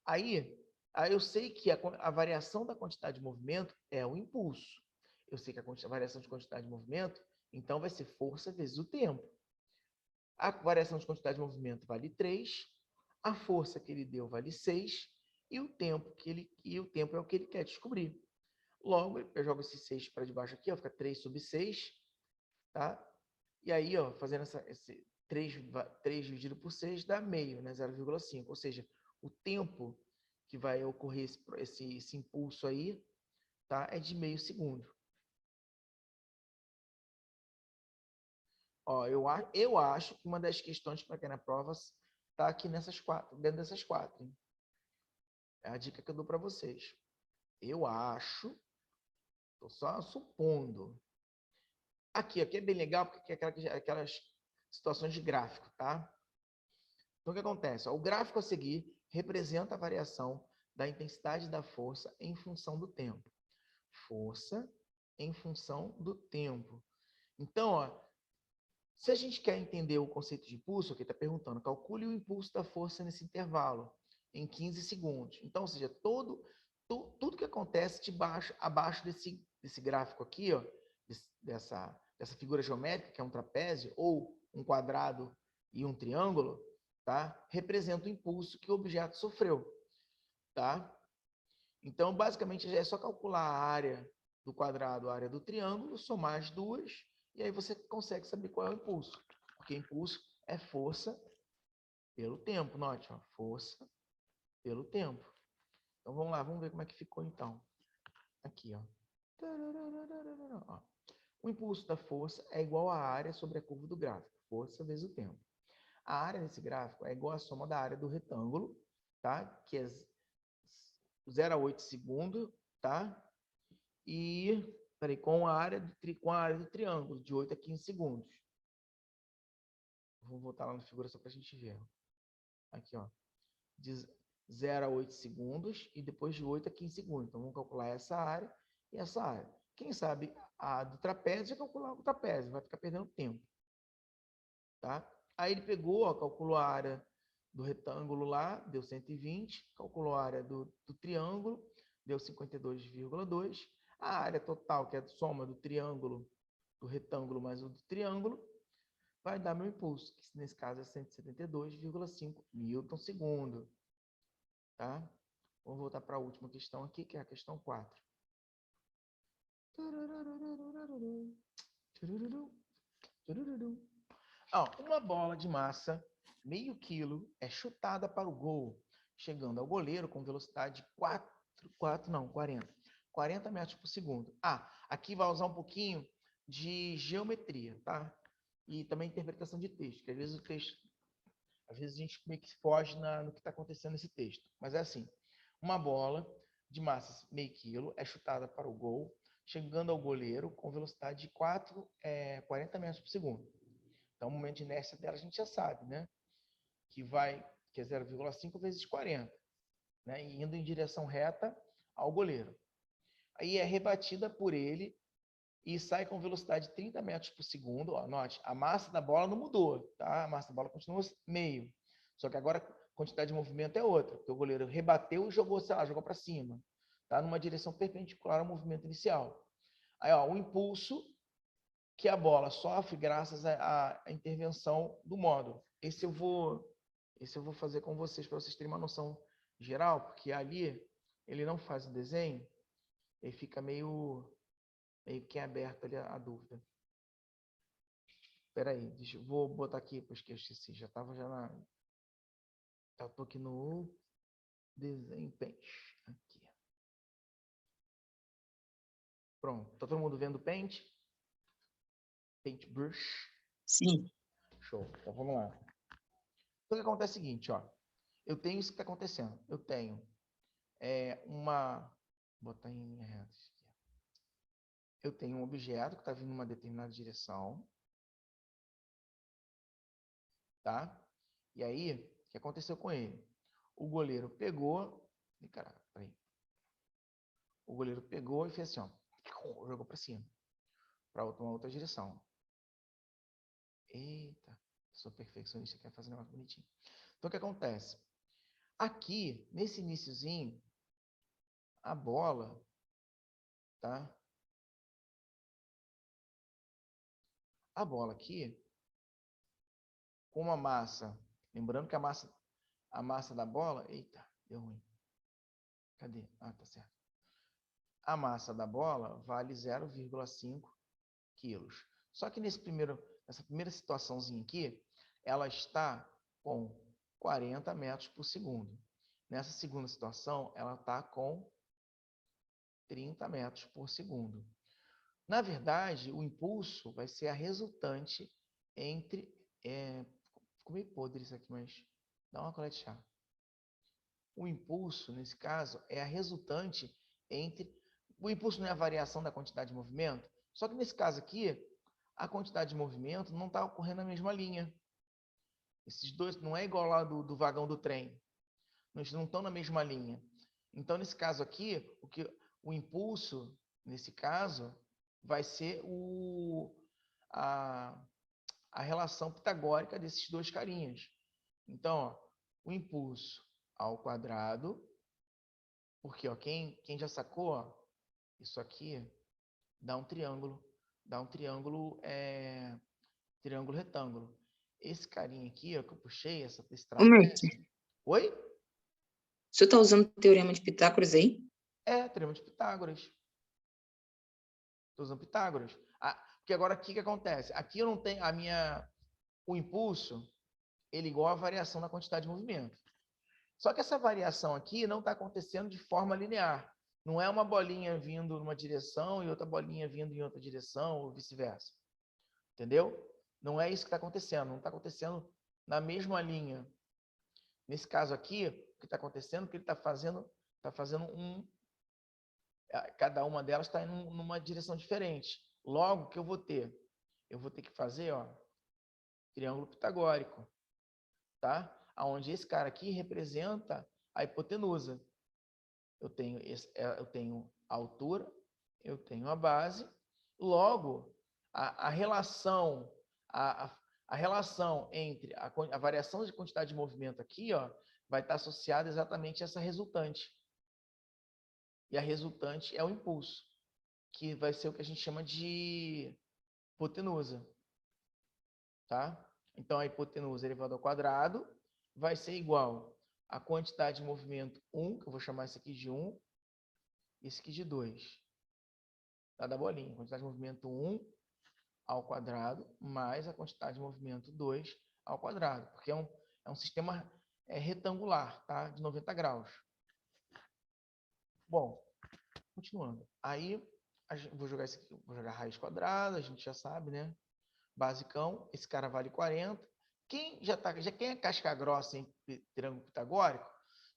Aí, Aí eu sei que a variação da quantidade de movimento é o impulso. Eu sei que a variação de quantidade de movimento, então vai ser força vezes o tempo. A variação de quantidade de movimento vale 3, a força que ele deu vale 6, e o tempo é o que ele quer descobrir. Logo, eu jogo esse 6 para debaixo aqui, ó, fica 3 sobre 6, tá? E aí, ó, fazendo esse 3 dividido por 6 dá meio, né? 0,5. Ou seja, o tempo que vai ocorrer esse impulso aí, tá? É de meio segundo. Ó, eu acho que uma das questões para cair na prova está aqui dentro dessas 4. Hein? É a dica que eu dou para vocês. Eu acho, estou só supondo. Aqui é bem legal, porque é aquelas situações de gráfico, tá? Então, o que acontece? O gráfico a seguir representa a variação da intensidade da força em função do tempo. Força em função do tempo. Então, ó, se a gente quer entender o conceito de impulso, aqui está perguntando, calcule o impulso da força nesse intervalo, em 15 segundos. Então, ou seja, tudo que acontece abaixo desse gráfico aqui, ó, dessa figura geométrica, que é um trapézio, ou um quadrado e um triângulo, tá? Representa o impulso que o objeto sofreu. Tá? Então, basicamente, é só calcular a área do quadrado, a área do triângulo, somar as duas, e aí você consegue saber qual é o impulso. Porque impulso é força pelo tempo. Note, ó, força pelo tempo. Então, vamos lá, vamos ver como é que ficou, então. Aqui, ó. O impulso da força é igual à área sobre a curva do gráfico. Força vezes o tempo. A área desse gráfico é igual à soma da área do retângulo, tá? Que é 0,8 segundo, tá? E, peraí, com a área do triângulo, de 8 a 15 segundos. Vou voltar lá na figura só para a gente ver. Aqui, ó. De 0 a 8 segundos e depois de 8 a 15 segundos. Então, vamos calcular essa área e essa área. Quem sabe a do trapézio, já calcular o trapézio, vai ficar perdendo tempo. Tá? Aí ele pegou, ó, calculou a área do retângulo lá, deu 120, calculou a área do triângulo, deu 52,2. A área total, que é a soma do triângulo, do retângulo mais o do triângulo, vai dar meu impulso, que nesse caso é 172,5 newton segundo. Tá? Vamos voltar para a última questão aqui, que é a questão 4. Uma bola de massa, meio quilo, é chutada para o gol, chegando ao goleiro com velocidade de 40 metros por segundo. Aqui vai usar um pouquinho de geometria, tá? E também interpretação de texto, que às vezes a gente meio que foge no que está acontecendo nesse texto. Mas é assim, uma bola de massa meio quilo é chutada para o gol, chegando ao goleiro com velocidade de 40 metros por segundo. Então, o momento de inércia dela a gente já sabe, né? Que é 0,5 vezes 40, né? E indo em direção reta ao goleiro. Aí é rebatida por ele e sai com velocidade de 30 metros por segundo. Ó, note, a massa da bola não mudou, tá? A massa da bola continua meio. Só que agora a quantidade de movimento é outra, porque o goleiro rebateu e jogou, sei lá, jogou para cima. Tá? Numa direção perpendicular ao movimento inicial. Aí, ó, o impulso que a bola sofre graças à intervenção do módulo. Esse eu vou fazer com vocês, para vocês terem uma noção geral, porque ali ele não faz o desenho, ele fica meio que aberto ali a dúvida. Espera aí, vou botar aqui, porque eu esqueci, já na... Estou aqui no desenho Paint. Aqui. Pronto, tá todo mundo vendo o Paint? Paintbrush. Sim. Show. Então vamos lá. Então o que acontece é o seguinte, ó. Eu tenho isso que está acontecendo. Eu tenho vou botar em linha reta. Eu tenho um objeto que está vindo em uma determinada direção. Tá? E aí, o que aconteceu com ele? O goleiro pegou. Caraca, peraí. O goleiro pegou e fez assim, ó. Jogou para cima. Para uma outra direção. Eita, sou perfeccionista, quer fazer um negócio bonitinho. Então, o que acontece? Aqui, nesse iniciozinho, a bola, tá? A bola aqui, com uma massa, lembrando que a massa da bola, eita, deu ruim. Cadê? Ah, tá certo. A massa da bola vale 0,5 quilos. Só que nessa primeira situaçãozinha aqui, ela está com 40 metros por segundo. Nessa segunda situação, ela está com 30 metros por segundo. Na verdade, o impulso vai ser a resultante entre... ficou meio podre isso aqui, mas dá uma colher de chá. O impulso, nesse caso, é a resultante entre... O impulso não é a variação da quantidade de movimento? Só que nesse caso aqui, a quantidade de movimento não está ocorrendo na mesma linha. Esses dois não é igual lá do vagão do trem. Eles não estão na mesma linha. Então, nesse caso aqui, o impulso, nesse caso, vai ser a relação pitagórica desses dois carinhas. Então, ó, o impulso ao quadrado, porque ó, quem já sacou, ó, isso aqui dá um triângulo triângulo retângulo. Esse carinha aqui, ó, que eu puxei, esse Ô, Merck, trapézio. Oi? o senhor está usando o teorema de Pitágoras aí? Teorema de Pitágoras. Estou usando Pitágoras. Porque agora aqui o que acontece? Aqui eu não tenho o impulso, ele é igual à variação da quantidade de movimento. Só que essa variação aqui não está acontecendo de forma linear. Não é uma bolinha vindo numa direção e outra bolinha vindo em outra direção, ou vice-versa. Entendeu? Não é isso que está acontecendo. Não está acontecendo na mesma linha. Nesse caso aqui, o que está acontecendo é que ele está fazendo cada uma delas está indo numa direção diferente. Logo, o que eu vou ter? Eu vou ter que fazer, ó, triângulo pitagórico, tá? Onde esse cara aqui representa a hipotenusa. Eu tenho a altura, eu tenho a base. Logo, a relação entre a variação de quantidade de movimento aqui, ó, vai estar associada exatamente a essa resultante. E a resultante é o impulso, que vai ser o que a gente chama de hipotenusa. Tá? Então, a hipotenusa elevado ao quadrado vai ser igual à quantidade de movimento 1, que eu vou chamar isso aqui de 1, e isso aqui de 2. Tá da bolinha. Quantidade de movimento 1 ao quadrado, mais a quantidade de movimento 2 ao quadrado, porque é um sistema retangular, tá? De 90 graus. Bom, continuando. Aí, vou jogar isso aqui, vou jogar raiz quadrada, a gente já sabe, né? Basicão, esse cara vale 40. Quem é casca grossa em triângulo pitagórico,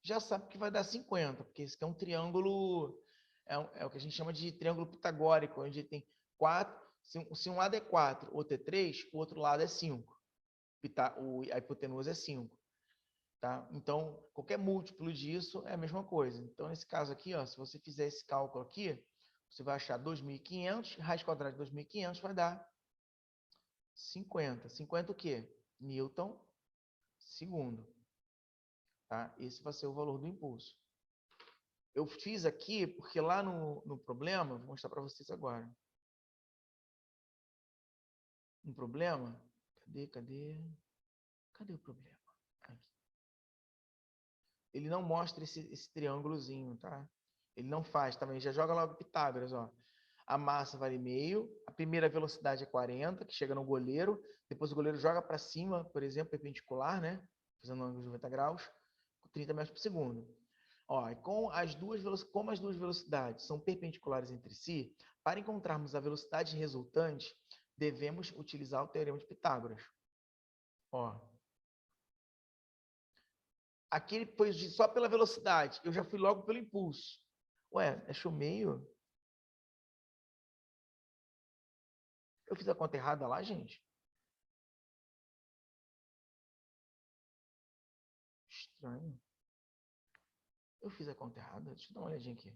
já sabe que vai dar 50, porque esse aqui é um triângulo, é o que a gente chama de triângulo pitagórico, onde tem 4, se um lado é 4, outro é 3, o outro lado é 5. A hipotenusa é 5. Tá? Então, qualquer múltiplo disso é a mesma coisa. Então, nesse caso aqui, ó, se você fizer esse cálculo aqui, você vai achar 2.500, raiz quadrada de 2.500 vai dar 50. 50 o quê? Newton segundo. Tá? Esse vai ser o valor do impulso. Eu fiz aqui porque lá no problema, vou mostrar para vocês agora. No problema, cadê o problema? Aqui. Ele não mostra esse triângulozinho, tá? Ele não faz, também. Já joga logo Pitágoras, ó. A massa vale meio, a primeira velocidade é 40, que chega no goleiro, depois o goleiro joga para cima, por exemplo, perpendicular, né? Fazendo um ângulo de 90 graus, 30 metros por segundo. Ó, e como as duas velocidades são perpendiculares entre si, para encontrarmos a velocidade resultante, devemos utilizar o teorema de Pitágoras. Ó. Aqui ele foi só pela velocidade, eu já fui logo pelo impulso. Ué, achou meio? Eu fiz a conta errada lá, gente? Estranho. Eu fiz a conta errada. Deixa eu dar uma olhadinha aqui.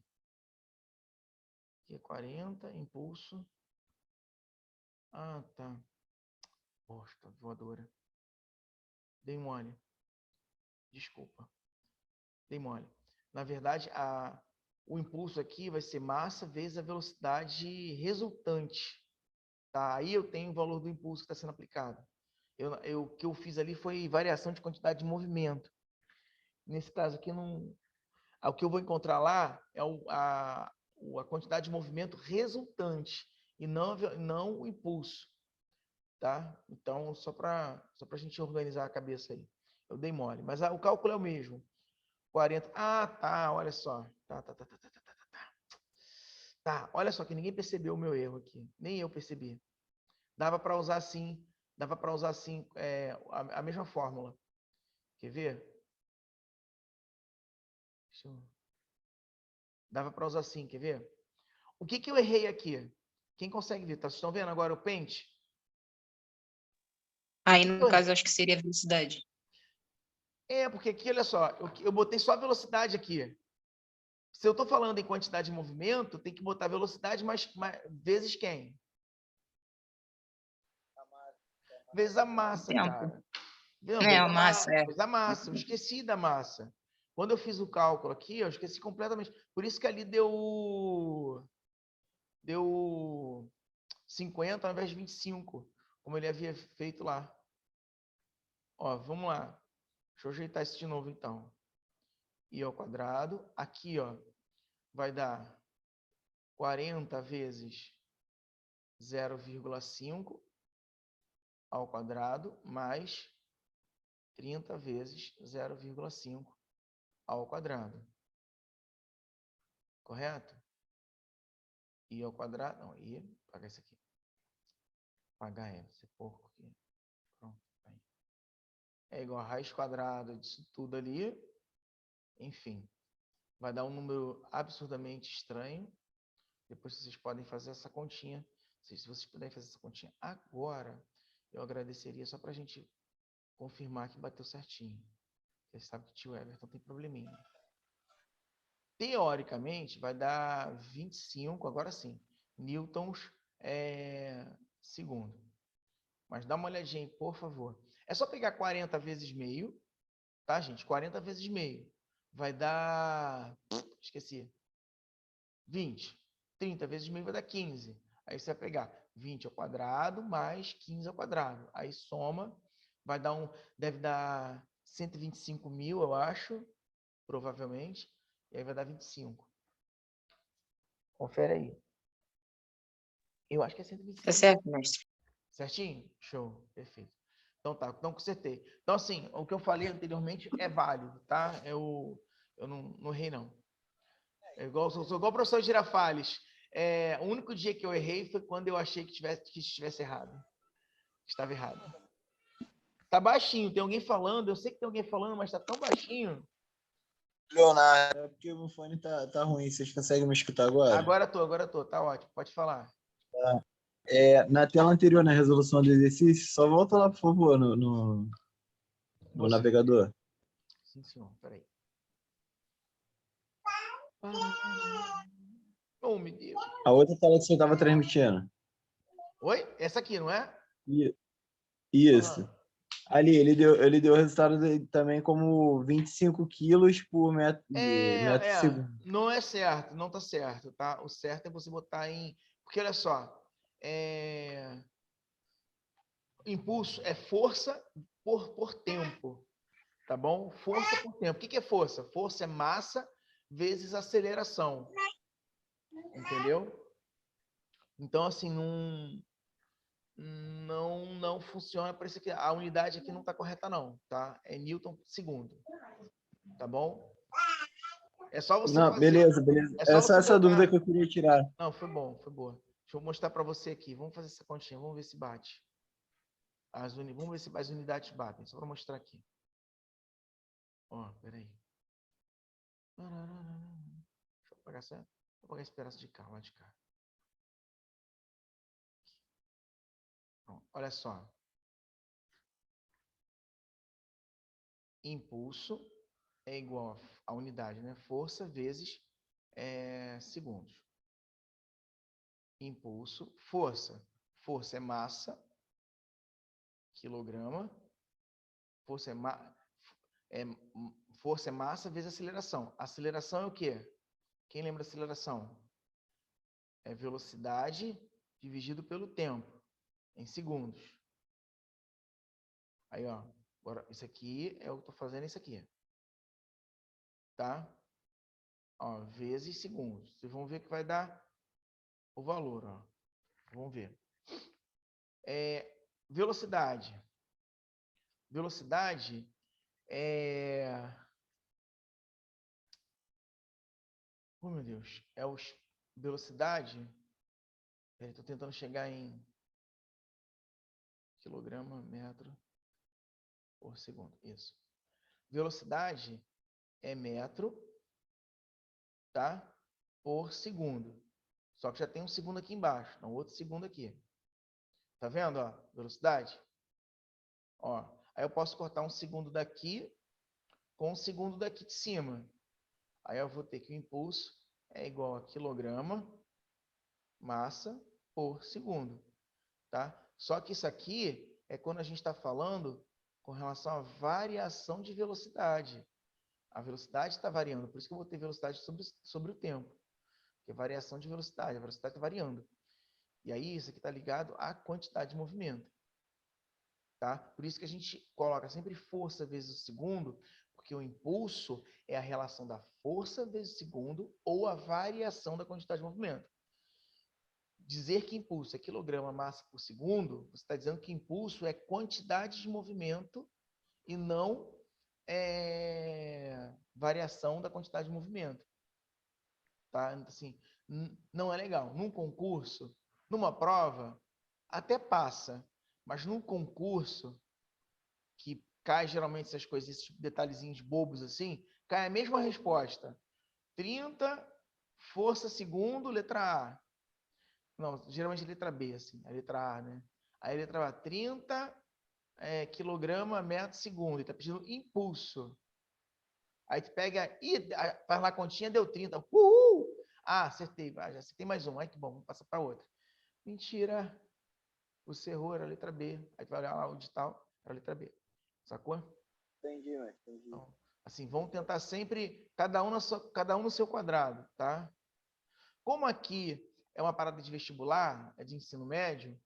Aqui é 40, impulso. Ah, tá. Bosta, voadora. Dei mole. Desculpa. Dei mole. Na verdade, o impulso aqui vai ser massa vezes a velocidade resultante. Tá? Aí eu tenho o valor do impulso que está sendo aplicado. O que eu fiz ali foi variação de quantidade de movimento. Nesse caso aqui, o que eu vou encontrar lá é a quantidade de movimento resultante e não o impulso. Tá? Então, só para a gente organizar a cabeça aí. Eu dei mole. Mas o cálculo é o mesmo. 40. Ah, tá. Olha só. Tá. Tá, olha só que ninguém percebeu o meu erro aqui. Nem eu percebi. Dava para usar assim. A mesma fórmula. Quer ver? Dava para usar assim, quer ver? O que eu errei aqui? Quem consegue ver? Vocês estão vendo agora o pente? Aí, no caso, eu acho que seria a velocidade. Porque aqui, olha só, eu botei só a velocidade aqui. Se eu estou falando em quantidade de movimento, tem que botar velocidade mais vezes quem? Vezes a massa, Tempo. cara. Não, É, vezes a a massa, é. vezes a massa. Eu esqueci da massa. Quando eu fiz o cálculo aqui, eu esqueci completamente. Por isso que ali deu 50 ao invés de 25, como ele havia feito lá. Ó, vamos lá. Deixa eu ajeitar isso de novo, então. I ao quadrado. Aqui, ó, vai dar 40 vezes 0,5 ao quadrado mais 30 vezes 0,5 ao quadrado. Correto? I ao quadrado. Não, I, pagar isso aqui. Pagar esse porco aqui. Pronto. Aí. É igual a raiz quadrada disso tudo ali. Enfim. Vai dar um número absurdamente estranho. Depois vocês podem fazer essa continha. Se vocês puderem fazer essa continha agora, eu agradeceria só para a gente confirmar que bateu certinho. Você sabe que o tio Everton tem probleminha. Teoricamente, vai dar 25, agora sim, newtons segundo. Mas dá uma olhadinha aí, por favor. É só pegar 40 vezes meio, tá, gente? 40 vezes meio. Vai dar... Esqueci. 20. 30 vezes meio vai dar 15. Aí você vai pegar 20 ao quadrado mais 15 ao quadrado. Aí soma, deve dar 125 mil, eu acho, provavelmente. E aí vai dar 25. Confere aí. Eu acho que é 125 Tá mil. certo, mestre. Certinho? Show. Perfeito. Então tá, então consertei. Então assim, o que eu falei anteriormente é válido, tá? Eu não errei não. Sou igual o professor Girafales. O único dia que eu errei foi quando eu achei que estivesse errado. Estava errado. Tá baixinho, tem alguém falando, eu sei que tem alguém falando, mas tá tão baixinho. Leonardo, é porque o meu fone tá ruim. Vocês conseguem me escutar agora? Agora tô, tá ótimo, pode falar. Tá. Na tela anterior, na resolução do exercício, só volta lá, por favor, no navegador. Sim, senhor, peraí. Oh, meu Deus. A outra tela que você estava transmitindo. Oi? Essa aqui, não é? Isso. Uhum. Ali, ele deu o resultado também como 25 quilos por metro segundo. Não é certo, não tá certo, tá? O certo é você botar em... Porque, olha só, impulso é força por tempo, tá bom? Força por tempo. O que é força? Força é massa vezes aceleração, entendeu? Então, assim, não funciona. Parece que a unidade aqui não está correta, não, tá? É Newton segundo, tá bom? É só você Não, fazer. beleza. É só você Essa botar... dúvida que eu queria tirar. Não, foi boa. Deixa eu mostrar para você aqui. Vamos fazer essa continha, vamos ver se bate. Vamos ver se as unidades batem, só para mostrar aqui. Ó, peraí. Deixa eu apagar esse pedaço de cá, lá de cá. Pronto, olha só. Impulso é igual a unidade, né? Força vezes segundos. Impulso, força. Força é massa, quilograma. Força é massa vezes aceleração. Aceleração é o quê? Quem lembra da aceleração? É velocidade dividido pelo tempo, em segundos. Aí, ó, agora, isso aqui é o que eu estou fazendo, isso aqui. Tá? Ó, vezes segundos. Vocês vão ver que vai dar o valor, ó. Vamos ver. Velocidade. Velocidade é... Oh, meu Deus. Velocidade... Estou tentando chegar em quilograma, metro por segundo. Isso. Velocidade é metro, tá? Por segundo. Só que já tem um segundo aqui embaixo. Então, outro segundo aqui. Tá vendo, ó? Velocidade? Ó. Aí eu posso cortar um segundo daqui com um segundo daqui de cima. Aí eu vou ter que o impulso é igual a quilograma massa por segundo, tá? Só que isso aqui é quando a gente está falando com relação à variação de velocidade. A velocidade está variando, por isso que eu vou ter velocidade sobre o tempo. Porque é variação de velocidade, a velocidade está variando. E aí isso aqui está ligado à quantidade de movimento. Tá? Por isso que a gente coloca sempre força vezes o segundo, porque o impulso é a relação da força vezes o segundo ou a variação da quantidade de movimento. Dizer que impulso é quilograma massa por segundo, você está dizendo que impulso é quantidade de movimento e não variação da quantidade de movimento. Tá? Assim, não é legal. Num concurso, numa prova, até passa, mas num concurso, que cai geralmente essas coisas, esses detalhezinhos bobos assim, cai a mesma resposta. 30, força segundo, letra A. Não, geralmente é letra B, assim, a letra A, né? Aí a letra A, 30 quilograma metro segundo. Ele está pedindo impulso. Aí tu pega, faz lá a continha, deu 30. Uhul! Ah, acertei. Ah, já acertei mais um. Ai, que bom, vamos passar para outra. Mentira. Você errou, era a letra B. Aí tu vai olhar lá o digital, era a letra B. Sacou? Entendi, mas entendi. Então, assim, vamos tentar sempre, cada um no seu quadrado, tá? Como aqui é uma parada de vestibular, é de ensino médio,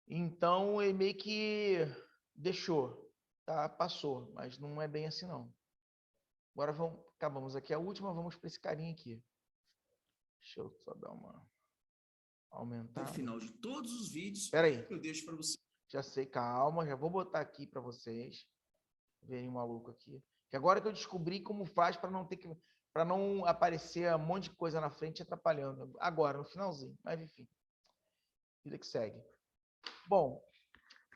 então ele meio que deixou, tá? Passou, mas não é bem assim não. Agora acabamos aqui a última, vamos para esse carinha aqui. Deixa eu só dar uma aumentada. No final de todos os vídeos, Espera aí. eu deixo para você. Já sei, calma, já vou botar aqui para vocês verem o maluco aqui. Que agora que eu descobri como faz para não aparecer um monte de coisa na frente atrapalhando. Agora, no finalzinho. Mas enfim. Vida que segue. Bom,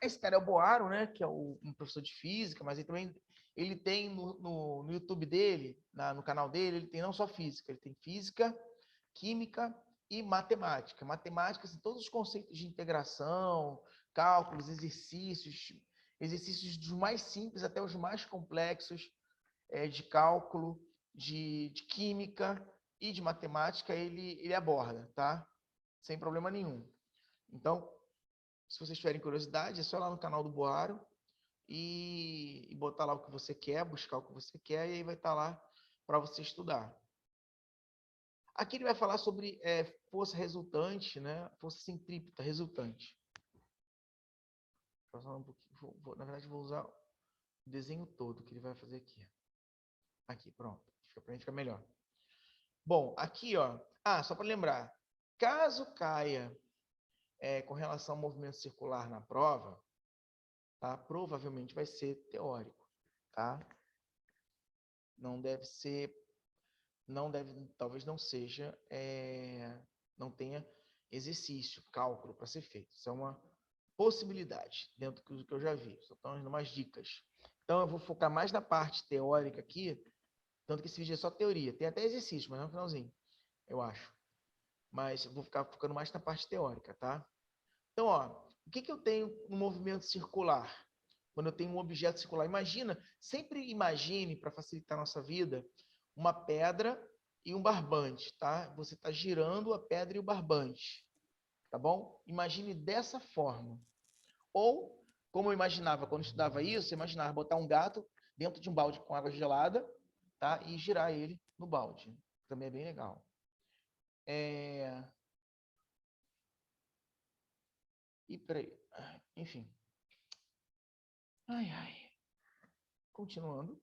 esse cara é o Boaro, né? Que é um professor de física, mas ele tem no YouTube dele, no canal dele, ele tem não só física, ele tem física, química e matemática. Matemática, assim, todos os conceitos de integração, cálculos, exercícios dos mais simples até os mais complexos de cálculo, de química e de matemática, ele aborda, tá? Sem problema nenhum. Então, se vocês tiverem curiosidade, é só ir lá no canal do Boaro e botar lá o que você quer, buscar o que você quer, e aí vai estar lá para você estudar. Aqui ele vai falar sobre força resultante, né? Força centrípeta resultante. Vou passar um pouquinho, na verdade, vou usar o desenho todo que ele vai fazer aqui. Aqui, pronto. Para ficar melhor. Bom, aqui, ó. Só para lembrar. Caso caia com relação ao movimento circular na prova, tá? Provavelmente vai ser teórico, tá? Talvez não seja, não tenha exercício, cálculo para ser feito. Isso é uma possibilidade dentro do que eu já vi. Só estão dando umas dicas. Então, eu vou focar mais na parte teórica aqui, tanto que esse vídeo é só teoria. Tem até exercício, mas não é no finalzinho, eu acho. Mas eu vou ficar focando mais na parte teórica, tá? Então, ó, o que eu tenho no movimento circular? Quando eu tenho um objeto circular. Sempre imagine, para facilitar a nossa vida, uma pedra e um barbante, tá? Você está girando a pedra e o barbante, tá bom? Imagine dessa forma. Ou, como eu imaginava quando eu estudava isso, eu imaginava botar um gato dentro de um balde com água gelada, tá? E girar ele no balde, também é bem legal. E peraí, enfim. Ai, ai. Continuando.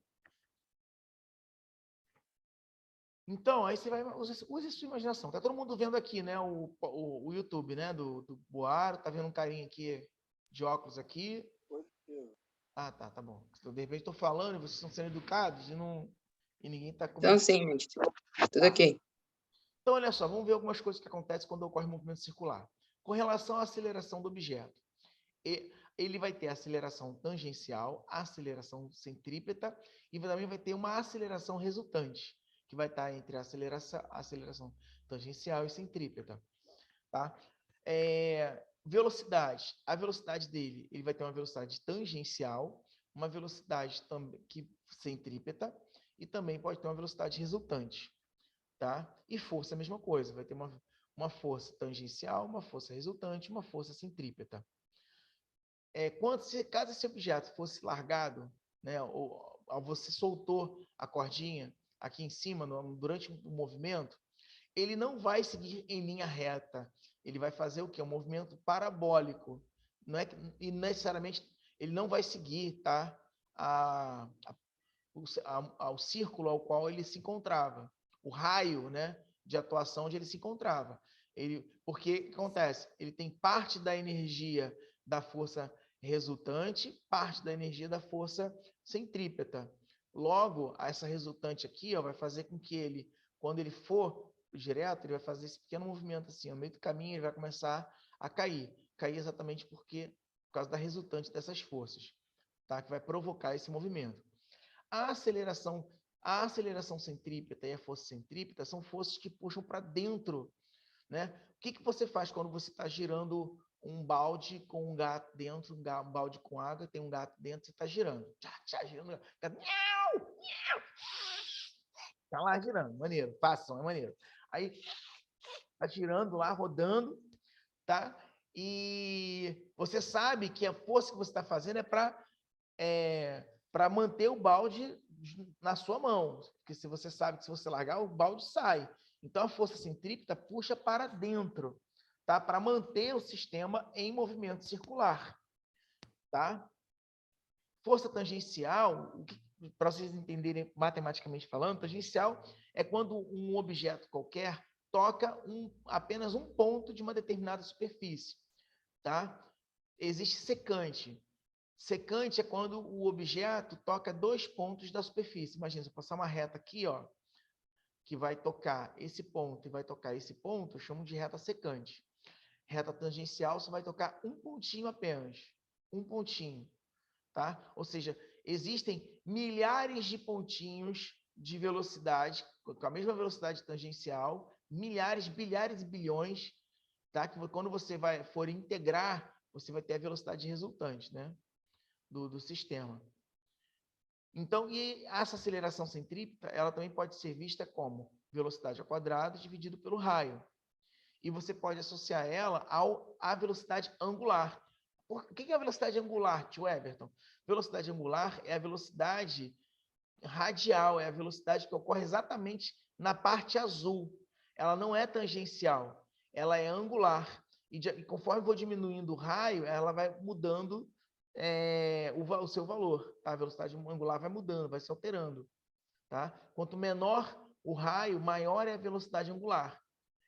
Então, aí você vai use a sua imaginação. Tá todo mundo vendo aqui, né, o YouTube, né, do Boaro, tá vendo um carinha aqui de óculos aqui. Ah, tá bom. De repente estou falando e vocês estão sendo educados e ninguém está Então, sim, gente. Tudo ok. Então, olha só, vamos ver algumas coisas que acontecem quando ocorre movimento circular. Com relação à aceleração do objeto, ele vai ter aceleração tangencial, aceleração centrípeta e também vai ter uma aceleração resultante, que vai estar entre a aceleração tangencial e centrípeta. Tá? Velocidade. A velocidade dele, ele vai ter uma velocidade tangencial, uma velocidade centrípeta e também pode ter uma velocidade resultante. Tá? E força, a mesma coisa. Vai ter uma força tangencial, uma força resultante, uma força centrípeta. Caso esse objeto fosse largado, né, ou você soltou a cordinha aqui em cima, durante o movimento, ele não vai seguir em linha reta. Ele vai fazer o quê? Um movimento parabólico. E necessariamente ele não vai seguir, tá, ao círculo ao qual ele se encontrava. O raio, né, de atuação onde ele se encontrava. Porque o que acontece? Ele tem parte da energia da força resultante, parte da energia da força centrípeta. Logo, essa resultante aqui, ó, vai fazer com que ele, quando ele for direto, ele vai fazer esse pequeno movimento assim, no meio do caminho ele vai começar a cair. Cair exatamente por causa da resultante dessas forças, tá? Que vai provocar esse movimento. A aceleração centrípeta e a força centrípeta são forças que puxam para dentro, né? O que você faz quando você está girando um balde com um gato dentro, um balde com água, tem um gato dentro, você está girando. Girando. Tá lá girando, maneiro, façam, é maneiro. Aí, tá girando lá, rodando, tá? E você sabe que a força que você está fazendo é para manter o balde na sua mão. Porque se você sabe que se você largar, o balde sai. Então, a força centrípeta puxa para dentro, tá? Para manter o sistema em movimento circular, tá? Força tangencial, para vocês entenderem matematicamente falando, tangencial é quando um objeto qualquer toca apenas um ponto de uma determinada superfície, tá? Existe secante. Secante é quando o objeto toca 2 pontos da superfície. Imagina, se eu passar uma reta aqui, ó, que vai tocar esse ponto e vai tocar esse ponto, eu chamo de reta secante. Reta tangencial, você vai tocar um pontinho apenas. Um pontinho, tá? Ou seja, existem milhares de pontinhos de velocidade, com a mesma velocidade tangencial, milhares, bilhares e bilhões, tá? Que quando você for integrar, você vai ter a velocidade resultante, né? Do sistema. Então, e essa aceleração centrípeta, ela também pode ser vista como velocidade ao quadrado dividido pelo raio. E você pode associar ela à velocidade angular. O que é a velocidade angular, tio Everton? Velocidade angular é a velocidade radial, é a velocidade que ocorre exatamente na parte azul. Ela não é tangencial, ela é angular. E conforme vou diminuindo o raio, ela vai mudando o seu valor. Tá? A velocidade angular vai mudando, vai se alterando. Tá? Quanto menor o raio, maior é a velocidade angular.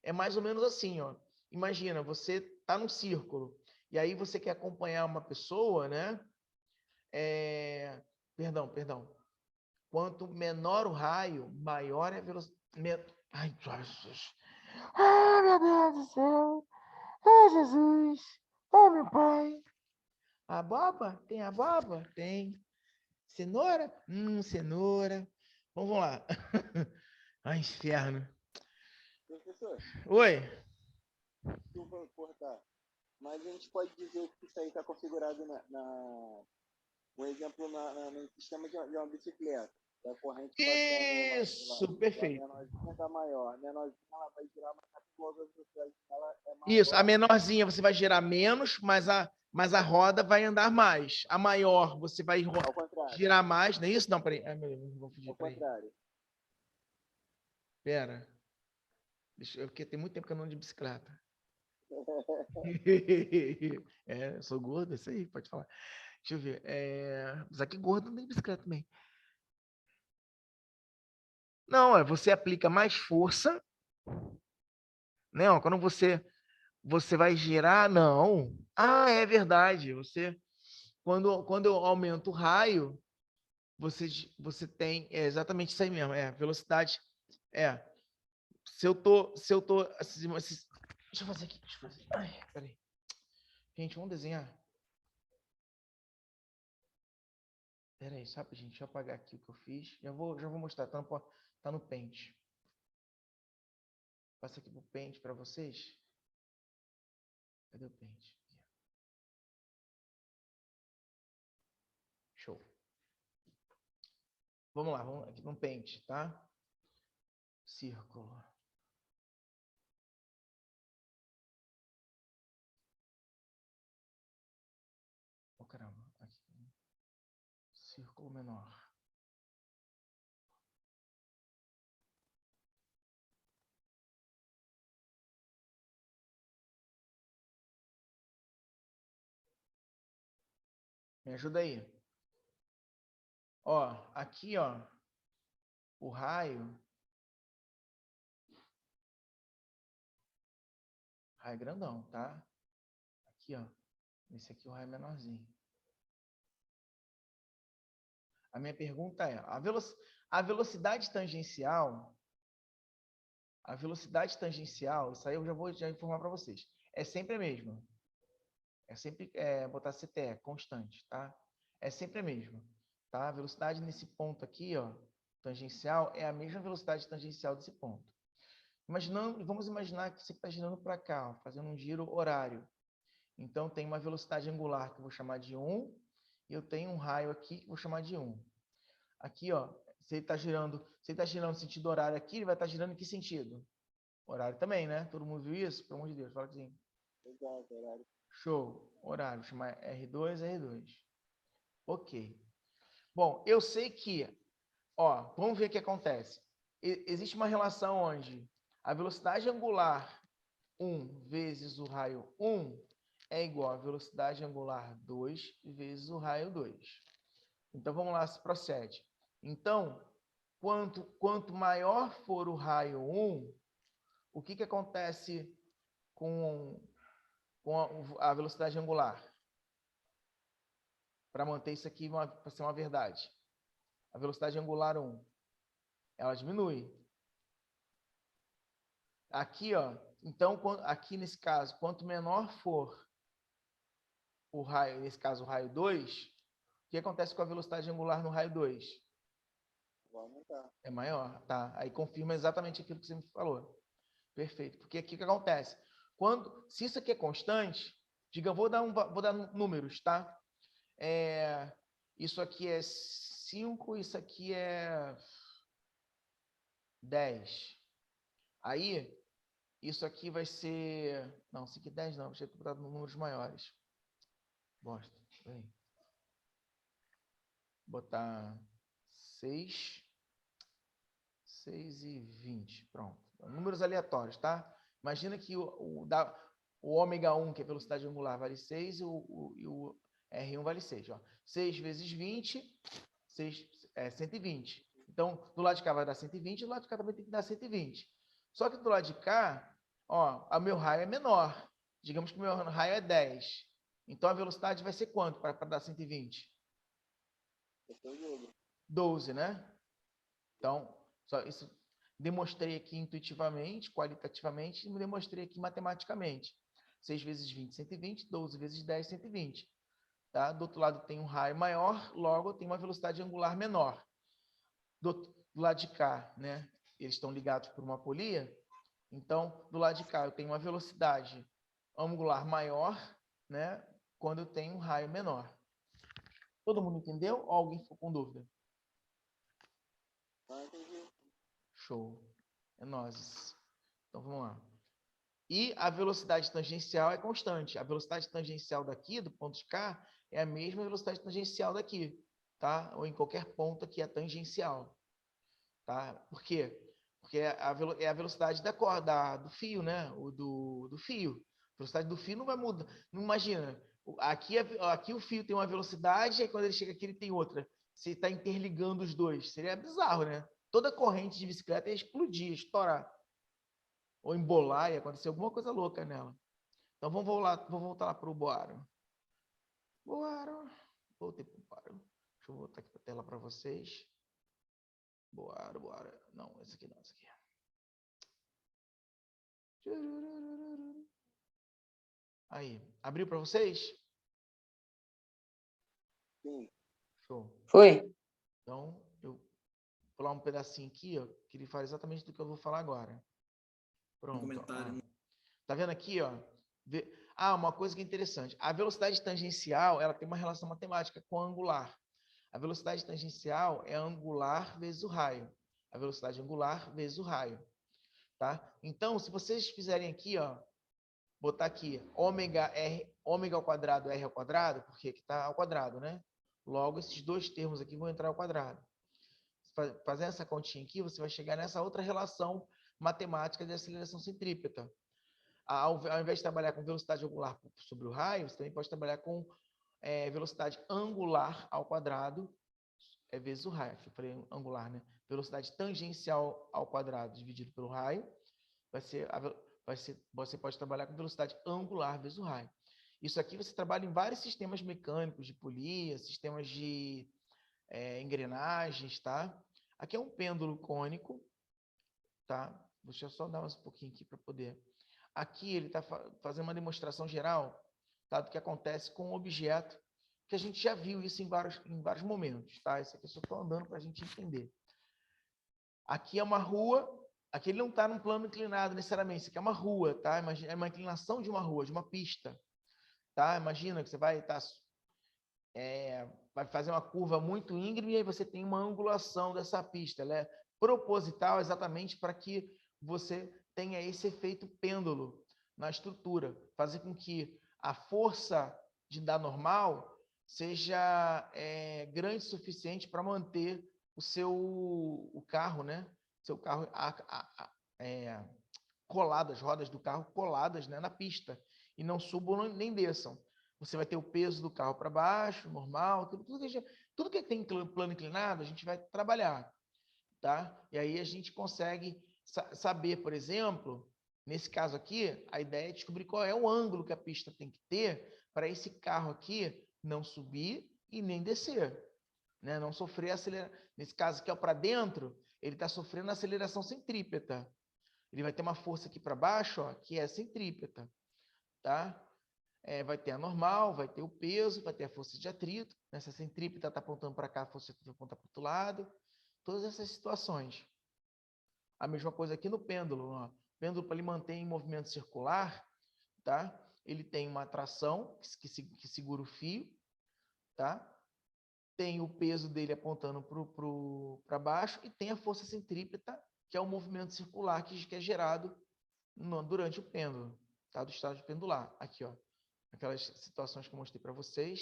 É mais ou menos assim, ó. Imagina, você está num círculo, e aí você quer acompanhar uma pessoa, né? Perdão. Quanto menor o raio, maior é a velocidade. Ai, Jesus. Ah, meu Deus do céu. Ah, Jesus. Ah, meu pai. Abóbora? Tem abóbora? Tem. Cenoura? Cenoura. Vamos lá. Ai, inferno. Professor, Oi. desculpa cortar, mas a gente pode dizer que isso aí está configurado um exemplo no sistema de uma bicicleta. Da corrente Isso, perfeito. A menorzinha da maior. A menorzinha ela vai girar mais rápido, a velocidade dela é maior. Isso, a menorzinha você vai girar menos, mas a roda vai andar mais. A maior você vai girar mais, não é isso? Não, peraí. Ai, meu Deus, vou fugir, Ao peraí. contrário. Pera. Porque tem muito tempo que eu não ando de bicicleta. Eu sou gordo, isso aí, pode falar. Deixa eu ver. Apesar que gordo não tem bicicleta também. Não, você aplica mais força, né? Ó, quando você vai girar, não. Ah, é verdade. Quando eu aumento o raio, você tem exatamente isso aí mesmo. Velocidade. É. Se eu tô deixa eu fazer aqui. Deixa eu fazer. Ai, peraí. Gente, vamos desenhar. Peraí, só rapidinho. Deixa eu apagar aqui o que eu fiz. Já vou mostrar. Tá no Paint. Passa aqui pro Paint para vocês. Cadê o Paint? Show. Vamos lá, vamos aqui no Paint, tá? Círculo. Oh, caramba. Aqui. Círculo menor. Me ajuda aí. Ó, aqui, ó, o raio grandão, tá? Aqui, ó, esse aqui o raio é menorzinho. A minha pergunta é, a velocidade tangencial, isso aí eu já vou informar para vocês, é sempre a mesma. É sempre botar CTE, constante, tá? É sempre a mesma, tá? A velocidade nesse ponto aqui, ó, tangencial, é a mesma velocidade tangencial desse ponto. Vamos imaginar que você está girando para cá, ó, fazendo um giro horário. Então, tem uma velocidade angular que eu vou chamar de 1, e eu tenho um raio aqui que eu vou chamar de 1. Aqui, ó, se ele está girando no sentido horário aqui, ele vai estar girando em que sentido? Horário também, né? Todo mundo viu isso? Pelo amor de Deus, fala assim. Exato, horário. Show. Horário, vou chamar R2, R2. Ok. Bom, eu sei que, ó, vamos ver o que acontece. Existe uma relação onde a velocidade angular 1 vezes o raio 1 é igual à velocidade angular 2 vezes o raio 2. Então, vamos lá, se procede. Então, quanto maior for o raio 1, o que acontece com a velocidade angular? Para manter isso aqui para ser uma verdade. A velocidade angular 1, ela diminui. Aqui, ó, então, aqui nesse caso, quanto menor for o raio, nesse caso o raio 2, o que acontece com a velocidade angular no raio 2? Vai aumentar. É maior, tá? Aí confirma exatamente aquilo que você me falou. Perfeito. Porque aqui o que acontece? Se isso aqui é constante, diga, vou dar números, tá? Isso aqui é 5, isso aqui é 10. Aí, isso aqui vai ser... Não, isso aqui é 10 não, deixa eu botar números maiores. Bosta. Vou botar 6 e 20. Pronto. Números aleatórios, tá? Imagina que o ômega 1, que é a velocidade angular, vale 6 e o R1 vale 6. Ó. 6 vezes 20, 120. Então, do lado de cá vai dar 120 e do lado de cá também tem que dar 120. Só que do lado de cá, ó, o meu raio é menor. Digamos que o meu raio é 10. Então, a velocidade vai ser quanto para dar 120? 12, né? Então, só isso demonstrei aqui intuitivamente, qualitativamente, e demonstrei aqui matematicamente. 6 vezes 20, 120. 12 vezes 10, 120. Tá? Do outro lado tem um raio maior, logo tem uma velocidade angular menor. Do lado de cá, né? Eles estão ligados por uma polia. Então, do lado de cá, eu tenho uma velocidade angular maior, né? Quando eu tenho um raio menor. Todo mundo entendeu? Ou alguém ficou com dúvida? Entendi. Show. É nozes. Então, vamos lá. E a velocidade tangencial é constante. A velocidade tangencial daqui, do ponto de cá, é a mesma velocidade tangencial daqui, tá? Ou em qualquer ponto aqui é tangencial, tá? Por quê? Porque é a velocidade da corda, do fio, né? Do fio. A velocidade do fio não vai mudar. Não imagina. Aqui o fio tem uma velocidade, e quando ele chega aqui ele tem outra. Você está interligando os dois. Seria bizarro, né? Toda corrente de bicicleta ia explodir, ia estourar. Ou embolar, ia acontecer alguma coisa louca nela. Então vamos voltar lá para o Boaro. Boaro. Voltei para o Boaro. Deixa eu voltar aqui para a tela para vocês. Boaro. Não, esse aqui não, esse aqui. Aí, abriu para vocês? Sim. Show. Foi? Então, eu vou pular um pedacinho aqui, ó, que ele fala exatamente do que eu vou falar agora. Pronto. Comentário. Ó. Tá vendo aqui, ó? Uma coisa que é interessante. A velocidade tangencial, ela tem uma relação matemática com a angular. A velocidade tangencial é angular vezes o raio. A velocidade angular vezes o raio. Tá? Então, se vocês fizerem aqui, ó, botar aqui ômega ao quadrado, r ao quadrado, porque aqui está ao quadrado, né? Logo, esses dois termos aqui vão entrar ao quadrado. Fazendo essa continha aqui, você vai chegar nessa outra relação matemática de aceleração centrípeta. Ao invés de trabalhar com velocidade angular sobre o raio, você também pode trabalhar com velocidade angular ao quadrado vezes o raio. Aqui eu falei angular, né? Velocidade tangencial ao quadrado dividido pelo raio você pode trabalhar com velocidade angular vezes o raio. Isso aqui você trabalha em vários sistemas mecânicos de polia, sistemas de engrenagens, tá? Aqui é um pêndulo cônico, tá? Deixa eu só dar mais um pouquinho aqui para poder. Aqui ele está fazendo uma demonstração geral, tá? Do que acontece com um objeto, que a gente já viu isso em vários momentos, tá? Isso aqui eu só estou andando para a gente entender. Aqui é uma rua. Aqui ele não está num plano inclinado necessariamente, isso aqui é uma rua, tá? É uma inclinação de uma rua, de uma pista, tá? Imagina que você vai fazer uma curva muito íngreme e aí você tem uma angulação dessa pista. Ela é proposital exatamente para que você tenha esse efeito pêndulo na estrutura, fazer com que a força de dar normal seja grande o suficiente para manter o carro, né? Seu carro colado, as rodas do carro coladas, né, na pista, e não subam nem desçam. Você vai ter o peso do carro para baixo, normal, tudo que tem plano inclinado, a gente vai trabalhar, tá? E aí a gente consegue saber, por exemplo, nesse caso aqui, a ideia é descobrir qual é o ângulo que a pista tem que ter para esse carro aqui não subir e nem descer, né? Não sofrer aceleração. Nesse caso aqui, para dentro, ele está sofrendo aceleração centrípeta. Ele vai ter uma força aqui para baixo, ó, que é centrípeta, tá? Vai ter a normal, vai ter o peso, vai ter a força de atrito. Essa centrípeta está apontando para cá, a força de atrito vai apontar para o outro lado. Todas essas situações. A mesma coisa aqui no pêndulo. Ó. O pêndulo, para ele manter em movimento circular, tá? Ele tem uma tração que segura o fio, tá? Tem o peso dele apontando para baixo e tem a força centrípeta, que é o movimento circular que é gerado durante o pêndulo, tá? Do estágio pendular. Aqui, ó. Aquelas situações que eu mostrei para vocês.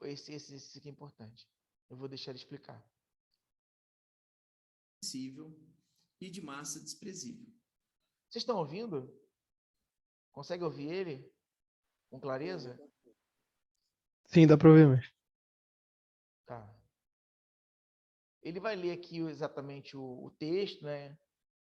Esse aqui é importante. Eu vou deixar ele explicar. E de massa desprezível. Vocês estão ouvindo? Consegue ouvir ele com clareza? Sim, dá para ouvir, mas... Tá. Ele vai ler aqui exatamente o texto, né?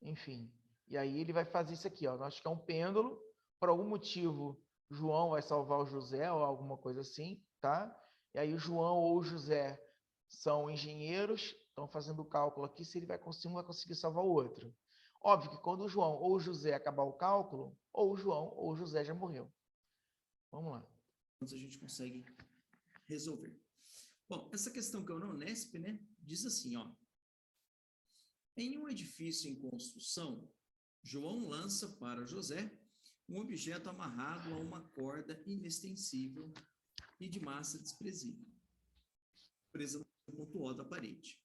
Enfim. E aí ele vai fazer isso aqui, ó. Nós que é um pêndulo. Por algum motivo, João vai salvar o José ou alguma coisa assim, tá? E aí o João ou o José são engenheiros, estão fazendo o cálculo aqui se ele vai conseguir salvar o outro. Óbvio que quando o João ou o José acabar o cálculo, ou o João ou o José já morreu. Vamos lá. A gente consegue resolver. Bom, essa questão que eu não Unesp, né, diz assim, ó. Em um edifício em construção, João lança para José um objeto amarrado a uma corda inextensível e de massa desprezível, presa no ponto O da parede.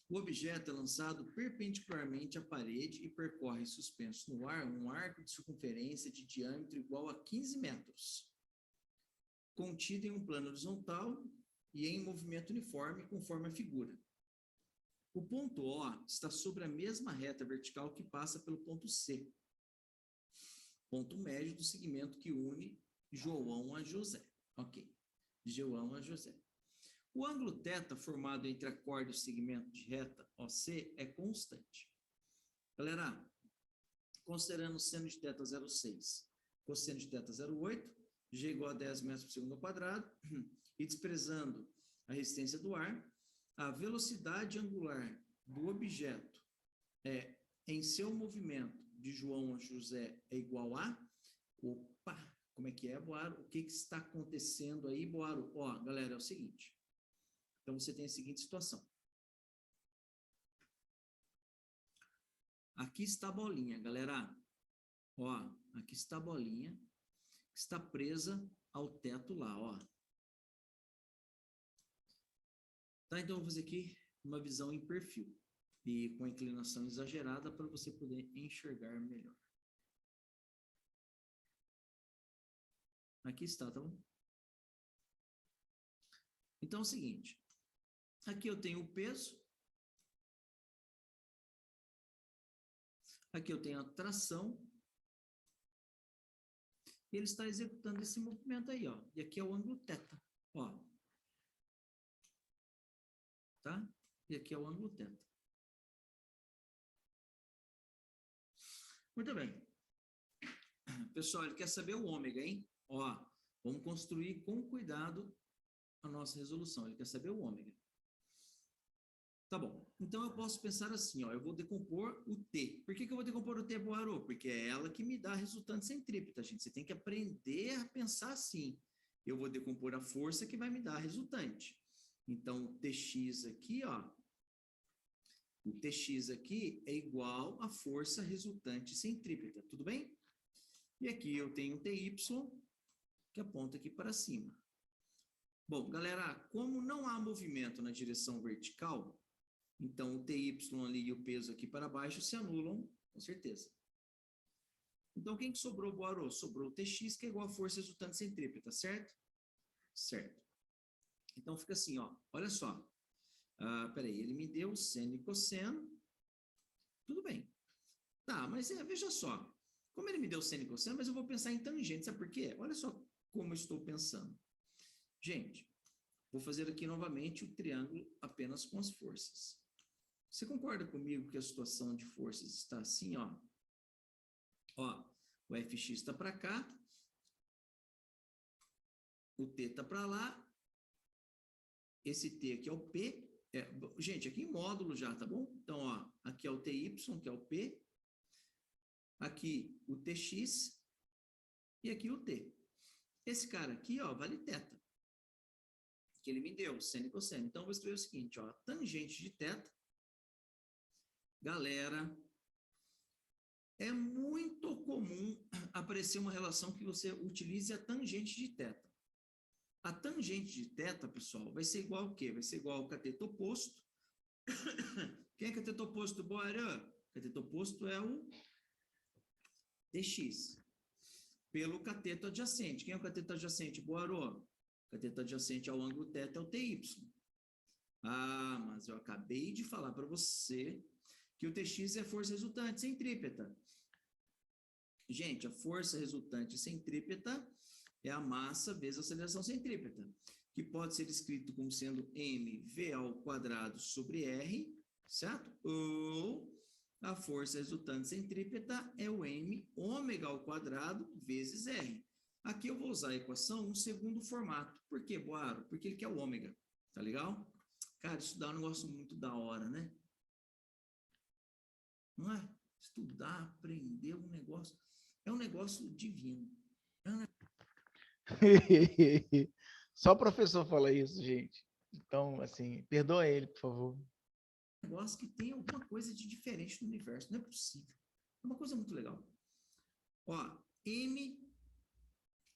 O objeto é lançado perpendicularmente à parede e percorre suspenso no ar um arco de circunferência de diâmetro igual a 15 metros, contido em um plano horizontal e em movimento uniforme conforme a figura. O ponto O está sobre a mesma reta vertical que passa pelo ponto C, ponto médio do segmento que une João a José. Ok, João a José. O ângulo θ formado entre a corda e o segmento de reta OC é constante. Galera, considerando seno de θ 0,6, cosseno de θ 0,8, G igual a 10 metros por segundo ao quadrado, e desprezando a resistência do ar, a velocidade angular do objeto em seu movimento de João a José é igual a... Opa! Como é que é, Boaro? O que está acontecendo aí, Boaro? Ó, galera, é o seguinte. Então, você tem a seguinte situação. Aqui está a bolinha, galera. Ó, aqui está a bolinha que está presa ao teto lá, ó. Tá, então eu vou fazer aqui uma visão em perfil e com inclinação exagerada para você poder enxergar melhor. Aqui está, tá bom? Então é o seguinte, aqui eu tenho o peso, aqui eu tenho a tração, e ele está executando esse movimento aí, ó. E aqui é o ângulo θ, ó. Tá? E aqui é o ângulo θ. Muito bem. Pessoal, ele quer saber o ômega, hein? Ó, vamos construir com cuidado a nossa resolução. Ele quer saber o ômega. Tá bom. Então, eu posso pensar assim, ó. Eu vou decompor o T. Por que eu vou decompor o T, Boaro? Porque é ela que me dá a resultante centrípeta, gente. Você tem que aprender a pensar assim. Eu vou decompor a força que vai me dar a resultante. Então, o TX aqui, ó. O TX aqui é igual à força resultante centrípeta. Tudo bem? E aqui eu tenho TY, que aponta aqui para cima. Bom, galera, como não há movimento na direção vertical, então o TY ali e o peso aqui para baixo se anulam, com certeza. Então, quem que sobrou, Boaro? Sobrou o TX, que é igual à força resultante centrípeta, certo? Certo. Então, fica assim, ó. Olha só. Peraí, ele me deu seno e cosseno. Tudo bem. Tá, mas veja só. Como ele me deu seno e cosseno, mas eu vou pensar em tangente. Sabe por quê? Olha só como eu estou pensando. Gente, vou fazer aqui novamente o triângulo apenas com as forças. Você concorda comigo que a situação de forças está assim, ó? Ó, o Fx está para cá, o T está para lá, esse T aqui é o P. Gente, aqui em módulo já, tá bom? Então, ó, aqui é o TY, que é o P, aqui o TX e aqui o T. Esse cara aqui, ó, vale θ, que ele me deu, seno e cosseno. Então, eu vou escrever o seguinte, ó, tangente de θ, galera, é muito comum aparecer uma relação que você utilize a tangente de θ. A tangente de θ, pessoal, vai ser igual ao quê? Vai ser igual ao cateto oposto. Quem é cateto oposto do Boarã? Cateto oposto é o TX. Pelo cateto adjacente. Quem é o cateto adjacente? Boarô. Cateto adjacente ao ângulo θ é o TY. Ah, mas eu acabei de falar para você que o TX é força resultante centrípeta. Gente, a força resultante centrípeta é a massa vezes a aceleração centrípeta, que pode ser escrito como sendo mv ao quadrado sobre r, certo? Ou a força resultante centrípeta é o m ômega ao quadrado vezes r. Aqui eu vou usar a equação no segundo formato. Por quê, Boaro? Porque ele quer o ômega. Tá legal? Cara, estudar é um negócio muito da hora, né? Não é? Estudar, aprender um negócio. É um negócio divino. Só o professor fala isso, gente. Então, assim, perdoa ele, por favor. Um negócio que tem alguma coisa de diferente no universo. Não é possível. É uma coisa muito legal. Ó, m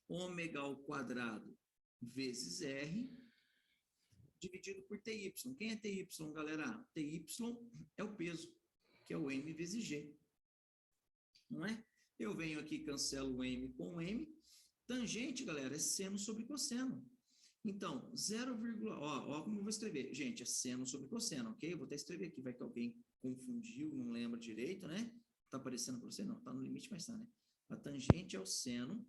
ômega ao quadrado vezes r dividido por ty. Quem é ty, galera? Ty é o peso, que é o m vezes g. Não é? Eu venho aqui, cancelo o m com o m. Tangente, galera, é seno sobre cosseno. Então, 0, ó como eu vou escrever. Gente, é seno sobre cosseno, ok? Eu vou até escrever aqui, vai que alguém confundiu, não lembra direito, né? Tá aparecendo para você? Não, tá no limite, mas tá, né? A tangente é o seno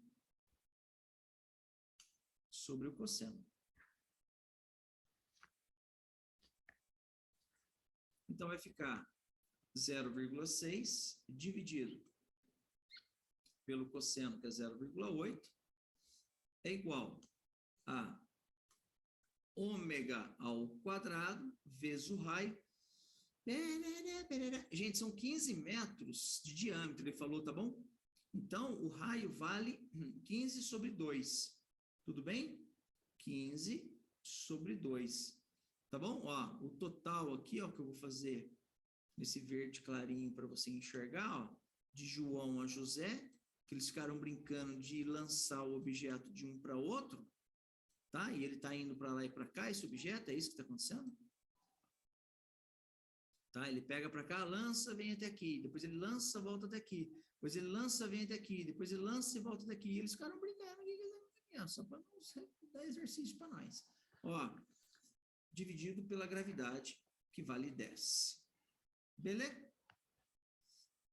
sobre o cosseno. Então, vai ficar 0,6 dividido pelo cosseno, que é 0,8, é igual a ômega ao quadrado vezes o raio. Gente, são 15 metros de diâmetro, ele falou, tá bom? Então, o raio vale 15 sobre 2. Tudo bem? 15 sobre 2. Tá bom? Ó, o total aqui, ó, que eu vou fazer nesse verde clarinho para você enxergar, ó, de João a José, que eles ficaram brincando de lançar o objeto de um para outro, tá? E ele está indo para lá e para cá, esse objeto, é isso que está acontecendo? Tá? Ele pega para cá, lança, vem até aqui, depois ele lança, volta até aqui, depois ele lança, vem até aqui, depois ele lança e volta daqui. E eles ficaram brincando aqui, só para não dar exercício para nós. Ó, dividido pela gravidade, que vale 10. Beleza?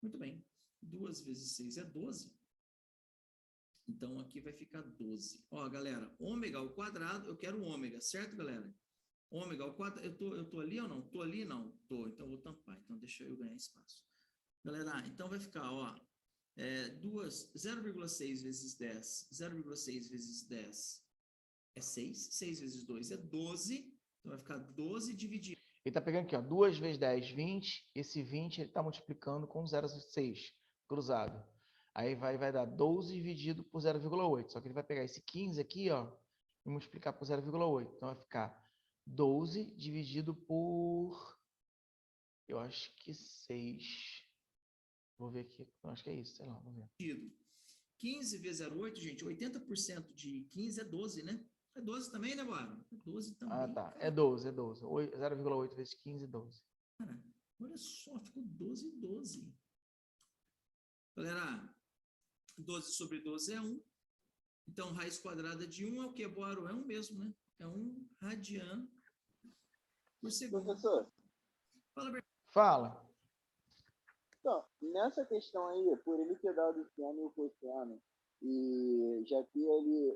Muito bem. 2 vezes 6 é 12. Então, aqui vai ficar 12. Ó, galera, ômega ao quadrado, eu quero ômega, certo, galera? Ômega ao quadrado, eu tô ali ou não? Tô ali? Não. Tô, então eu vou tampar. Então, deixa eu ganhar espaço. Galera, então vai ficar, ó, 0,6 vezes 10. 0,6 vezes 10 é 6. 6 vezes 2 é 12. Então, vai ficar 12 dividido. Ele está pegando aqui, ó, 2 vezes 10, 20. Esse 20 ele está multiplicando com 0,6 cruzado. Aí vai dar 12 dividido por 0,8. Só que ele vai pegar esse 15 aqui, ó, e multiplicar por 0,8. Então, vai ficar 12 dividido por... Eu acho que 6. Vou ver aqui. Eu acho que é isso, sei lá, vamos ver. 15 vezes 0,8, gente, 80% de 15 é 12, né? É 12 também, né, Bárbara? É 12 também. Ah, tá. É 12, é 12. 0,8 vezes 15, 12. Cara, olha só, ficou 12 e 12. Galera, 12 sobre 12 é 1. Então, raiz quadrada de 1 é o que, Boaro? É 1 mesmo, né? É 1 radiano por segundo. Professor, Fala. então, nessa questão aí, por ele ter dado o seno e o cosseno, e já ter ele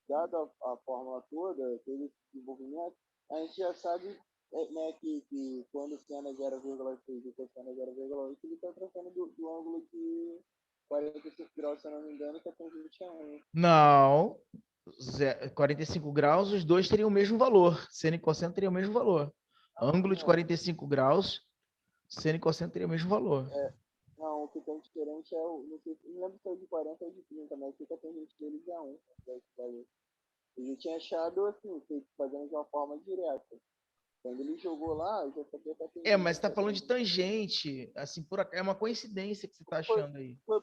dado a fórmula toda, todo esse desenvolvimento, a gente já sabe né, que quando o seno é 0,6 e o cosseno é 0,8, ele está tratando do ângulo de 45 graus, se eu não me engano, que a tangente é 1. Não. 45 graus, os dois teriam o mesmo valor. Seno e cosseno teriam o mesmo valor. Ângulo de 45 graus, seno e cosseno teriam o mesmo valor. Não, o que tem diferente é o... Não lembro se é de 40 ou de 30, mas o que a tangente deles é 1. Eu já tinha achado assim, fazendo de uma forma direta. Quando ele jogou lá, eu já sabia que a tangente... Mas você está falando de tangente. Assim, é uma coincidência que você está achando aí. Foi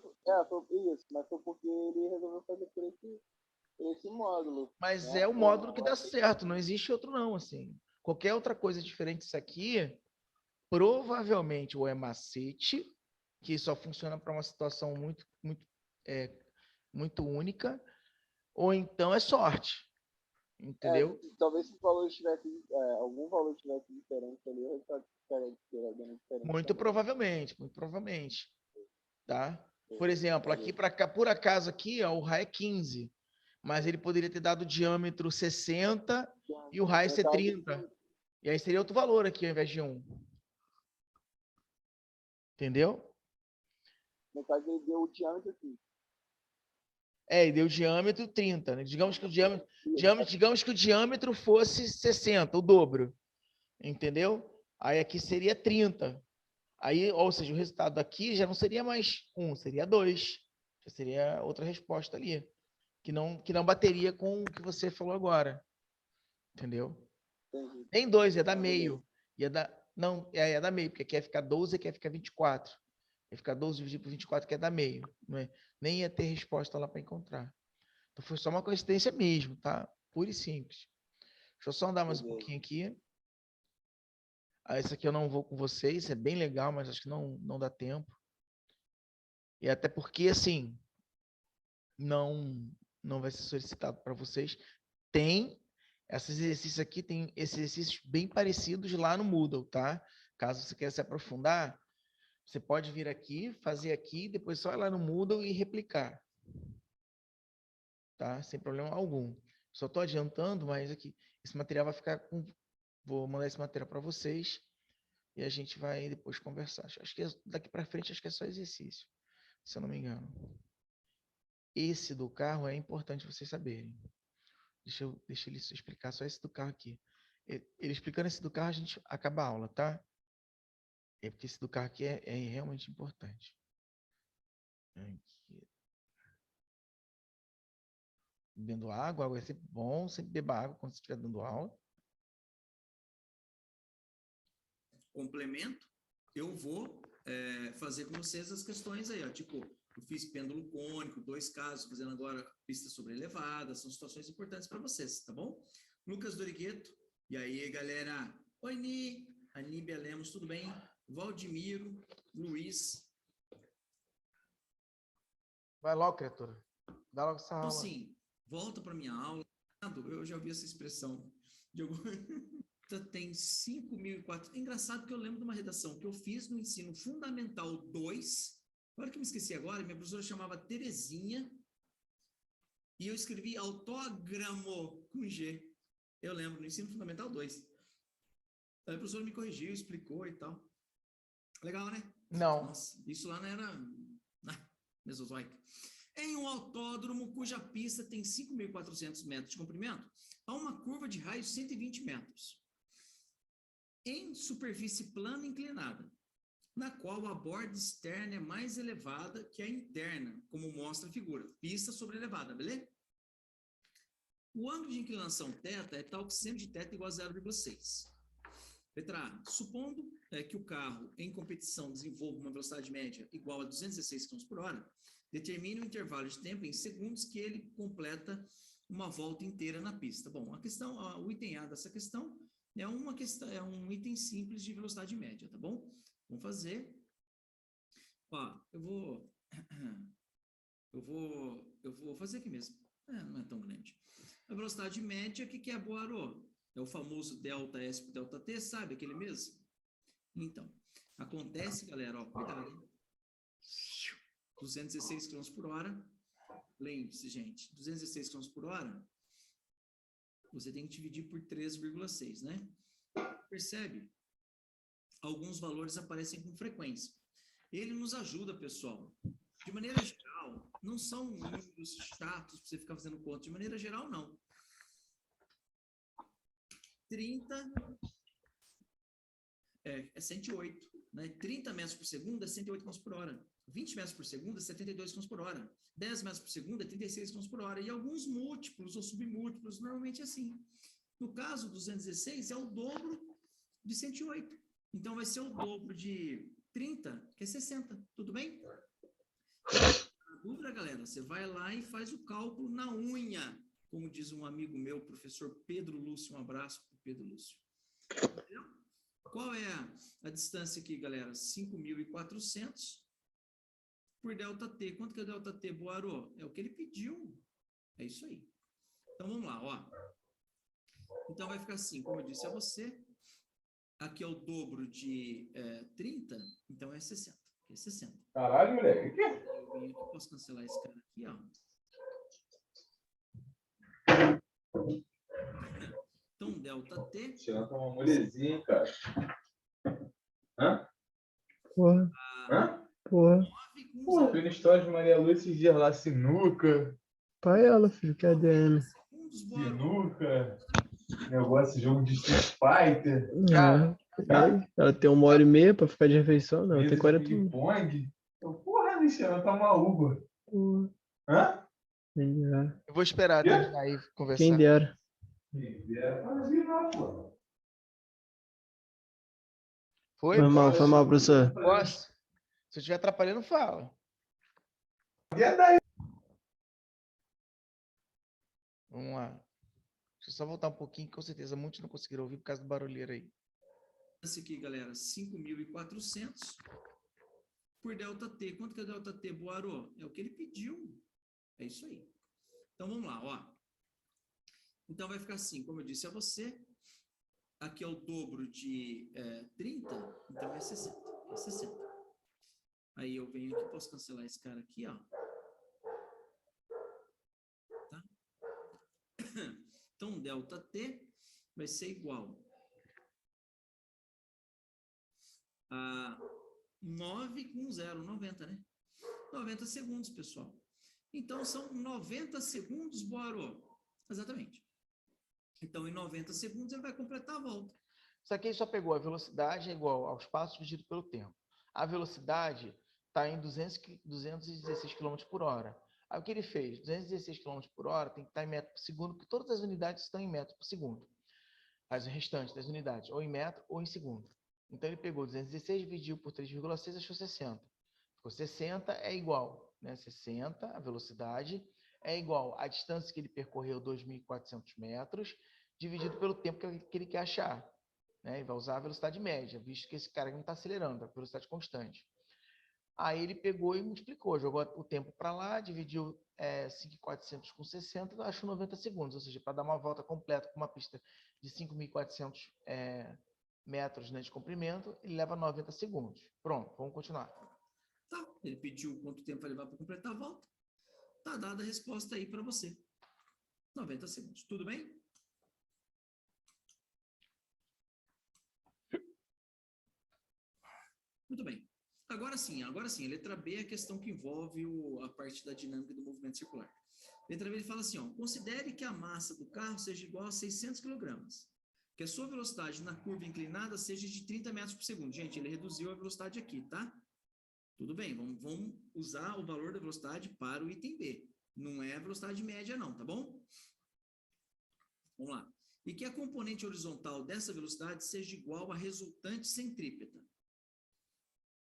isso, mas foi porque ele resolveu fazer por esse módulo. Mas né? é o módulo que dá certo, não existe outro não, assim. Qualquer outra coisa diferente disso aqui, provavelmente ou é macete, que só funciona para uma situação muito única, ou então é sorte, entendeu? Talvez se o valor tivesse, algum valor tivesse diferente ali, o resultado estaria dando diferente. Muito provavelmente, tá? Por exemplo, aqui para cá, por acaso aqui, ó, o raio é 15, mas ele poderia ter dado diâmetro 60 e o raio ser 30. E aí seria outro valor aqui ao invés de 1. Entendeu? No caso, ele deu o diâmetro aqui. E deu diâmetro 30, né? Digamos que o diâmetro fosse 60, o dobro. Entendeu? Aí aqui seria 30. Aí, ou seja, o resultado aqui já não seria mais 1, seria 2. Já seria outra resposta ali. Que não bateria com o que você falou agora. Entendeu? Entendi. Nem 2, ia dar meio. Não, ia dar meio, porque aqui ia ficar 12 e aqui ia ficar 24. Ia ficar 12 dividido por 24, que ia dar meio. Não é? Nem ia ter resposta lá para encontrar. Então foi só uma coincidência mesmo, tá? Pura e simples. Deixa eu só andar mais um pouquinho aqui. Esse aqui eu não vou com vocês, é bem legal, mas acho que não dá tempo. E até porque, assim, não vai ser solicitado para vocês. Tem esses exercícios aqui, tem esses exercícios bem parecidos lá no Moodle, tá? Caso você queira se aprofundar, você pode vir aqui, fazer aqui, depois só ir lá no Moodle e replicar, tá? Sem problema algum. Só estou adiantando, mas aqui, esse material vai ficar com... Vou mandar esse material para vocês e a gente vai depois conversar. Acho que daqui para frente, acho que é só exercício, se eu não me engano. Esse do carro é importante vocês saberem. Deixa ele explicar só esse do carro aqui. Ele explicando esse do carro, a gente acaba a aula, tá? É porque esse do carro aqui é realmente importante. Aqui. Bebendo água é sempre bom, sempre beba água quando você estiver dando aula. Complemento, eu vou fazer com vocês as questões aí, ó, tipo, eu fiz pêndulo cônico, 2 casos, fazendo agora pista sobre elevada, são situações importantes para vocês, tá bom? Lucas Dorigueto, e aí, galera? Oi, Aníbia Lemos, tudo bem? Valdemiro, Luiz. Vai logo, criatura. Dá logo essa Então, aula. assim, volta para minha aula. Eu já ouvi essa expressão. Tem 5.004. É engraçado que eu lembro de uma redação que eu fiz no ensino fundamental 2. Agora que eu me esqueci agora, minha professora chamava Terezinha. E eu escrevi autógramo com G. Eu lembro, no ensino fundamental 2. Aí a professora me corrigiu, explicou e tal. Legal, né? Não. Nossa, isso lá não era Mesozoica. Em um autódromo cuja pista tem 5.400 metros de comprimento, há uma curva de raio 120 metros. Em superfície plana inclinada, na qual a borda externa é mais elevada que a interna, como mostra a figura. Pista sobre elevada, beleza? O ângulo de inclinação θ é tal que sempre de θ igual a 0,6. Letra A. Supondo que o carro, em competição, desenvolva uma velocidade média igual a 216 km por hora, determine o intervalo de tempo em segundos que ele completa uma volta inteira na pista. Bom, o item A dessa questão é um item simples de velocidade média, tá bom? Vamos fazer. Ó, eu vou fazer aqui mesmo. Não é tão grande. A velocidade média, o que é, Boaro? É o famoso ΔS por ΔT, sabe? Aquele mesmo? Então, acontece, galera, ó, cuidado, hein? 216 km por hora. Lembre-se, gente, 216 km por hora, você tem que dividir por 3,6, né? Percebe? Alguns valores aparecem com frequência. Ele nos ajuda, pessoal. De maneira geral, não são números chatos para você ficar fazendo conta. De maneira geral, não. 30 é 108, né? 30 metros por segundo é 108 km por hora. 20 metros por segundo é 72 km por hora. 10 metros por segundo é 36 km por hora. E alguns múltiplos ou submúltiplos, normalmente é assim. No caso, 216 é o dobro de 108. Então, vai ser o dobro de 30, que é 60. Tudo bem? Na dúvida, galera, você vai lá e faz o cálculo na unha. Como diz um amigo meu, professor Pedro Lúcio. Um abraço para o Pedro Lúcio. Entendeu? Qual é a distância aqui, galera? 5.400 por ΔT. Quanto que é ΔT, Boaro? É o que ele pediu. É isso aí. Então, vamos lá, ó. Então, vai ficar assim, como eu disse a você. Aqui é o dobro de 30, então é 60. Aqui é 60. Caralho, moleque. O quê? Eu venho aqui, posso cancelar esse cara aqui, ó. Então, ΔT. Tirando uma molezinha, cara. Hã? Porra, Hã? porra. Pô, vi na história de Maria Lúcia esses dias lá, sinuca. Pra ela, filho, que é ADM. Sinuca. Negócio, jogo de Street Fighter. Cara, Ela tem 1h30 pra ficar de refeição, não. Ela tem Mesa de 40 minutos. ping-pong. Porra, Luciano, tá maluco. Porra, Hã? quem dera. eu vou esperar terminar aí conversar. Quem dera. Foi? Foi mal, professor. Posso? Se eu estiver atrapalhando, fala. Vamos lá. Deixa eu só voltar um pouquinho, com certeza muitos não conseguiram ouvir por causa do barulheiro aí. Esse aqui, galera, 5.400 por ΔT. Quanto que é ΔT, Boaro? É o que ele pediu. É isso aí. Então, vamos lá, ó. Então, vai ficar assim, como eu disse a você, aqui é o dobro de 30, então é 60. É 60. Aí eu venho aqui, posso cancelar esse cara aqui, ó. Tá? Então, ΔT vai ser igual a 9 com 0, 90, né? 90 segundos, pessoal. Então, são 90 segundos, Boaro. Exatamente. Então, em 90 segundos, ele vai completar a volta. Isso aqui só pegou a velocidade é igual aos passos dividido pelo tempo. A velocidade está em 216 km por hora. Aí o que ele fez? 216 km por hora tem que estar em metro por segundo, porque todas as unidades estão em metro por segundo. As restantes das unidades, ou em metro ou em segundo. Então ele pegou 216, dividiu por 3,6, achou 60. Ficou 60 é igual, né? 60, a velocidade, é igual à distância que ele percorreu, 2.400 metros, dividido pelo tempo que ele quer achar. Né? E vai usar a velocidade média, visto que esse cara não está acelerando, a velocidade constante. Aí ele pegou e multiplicou, jogou o tempo para lá, dividiu 5.400 com 60, achou 90 segundos, ou seja, para dar uma volta completa com uma pista de 5.400 metros, né, de comprimento, ele leva 90 segundos. Pronto, vamos continuar. Tá, ele pediu quanto tempo vai levar para completar a volta. Tá dada a resposta aí para você. 90 segundos, tudo bem? Muito bem. Agora sim, a letra B é a questão que envolve a parte da dinâmica do movimento circular. A letra B ele fala assim, ó, considere que a massa do carro seja igual a 600 kg, que a sua velocidade na curva inclinada seja de 30 metros por segundo. Gente, ele reduziu a velocidade aqui, tá? Tudo bem, vamos usar o valor da velocidade para o item B. Não é a velocidade média não, tá bom? Vamos lá. E que a componente horizontal dessa velocidade seja igual à resultante centrípeta.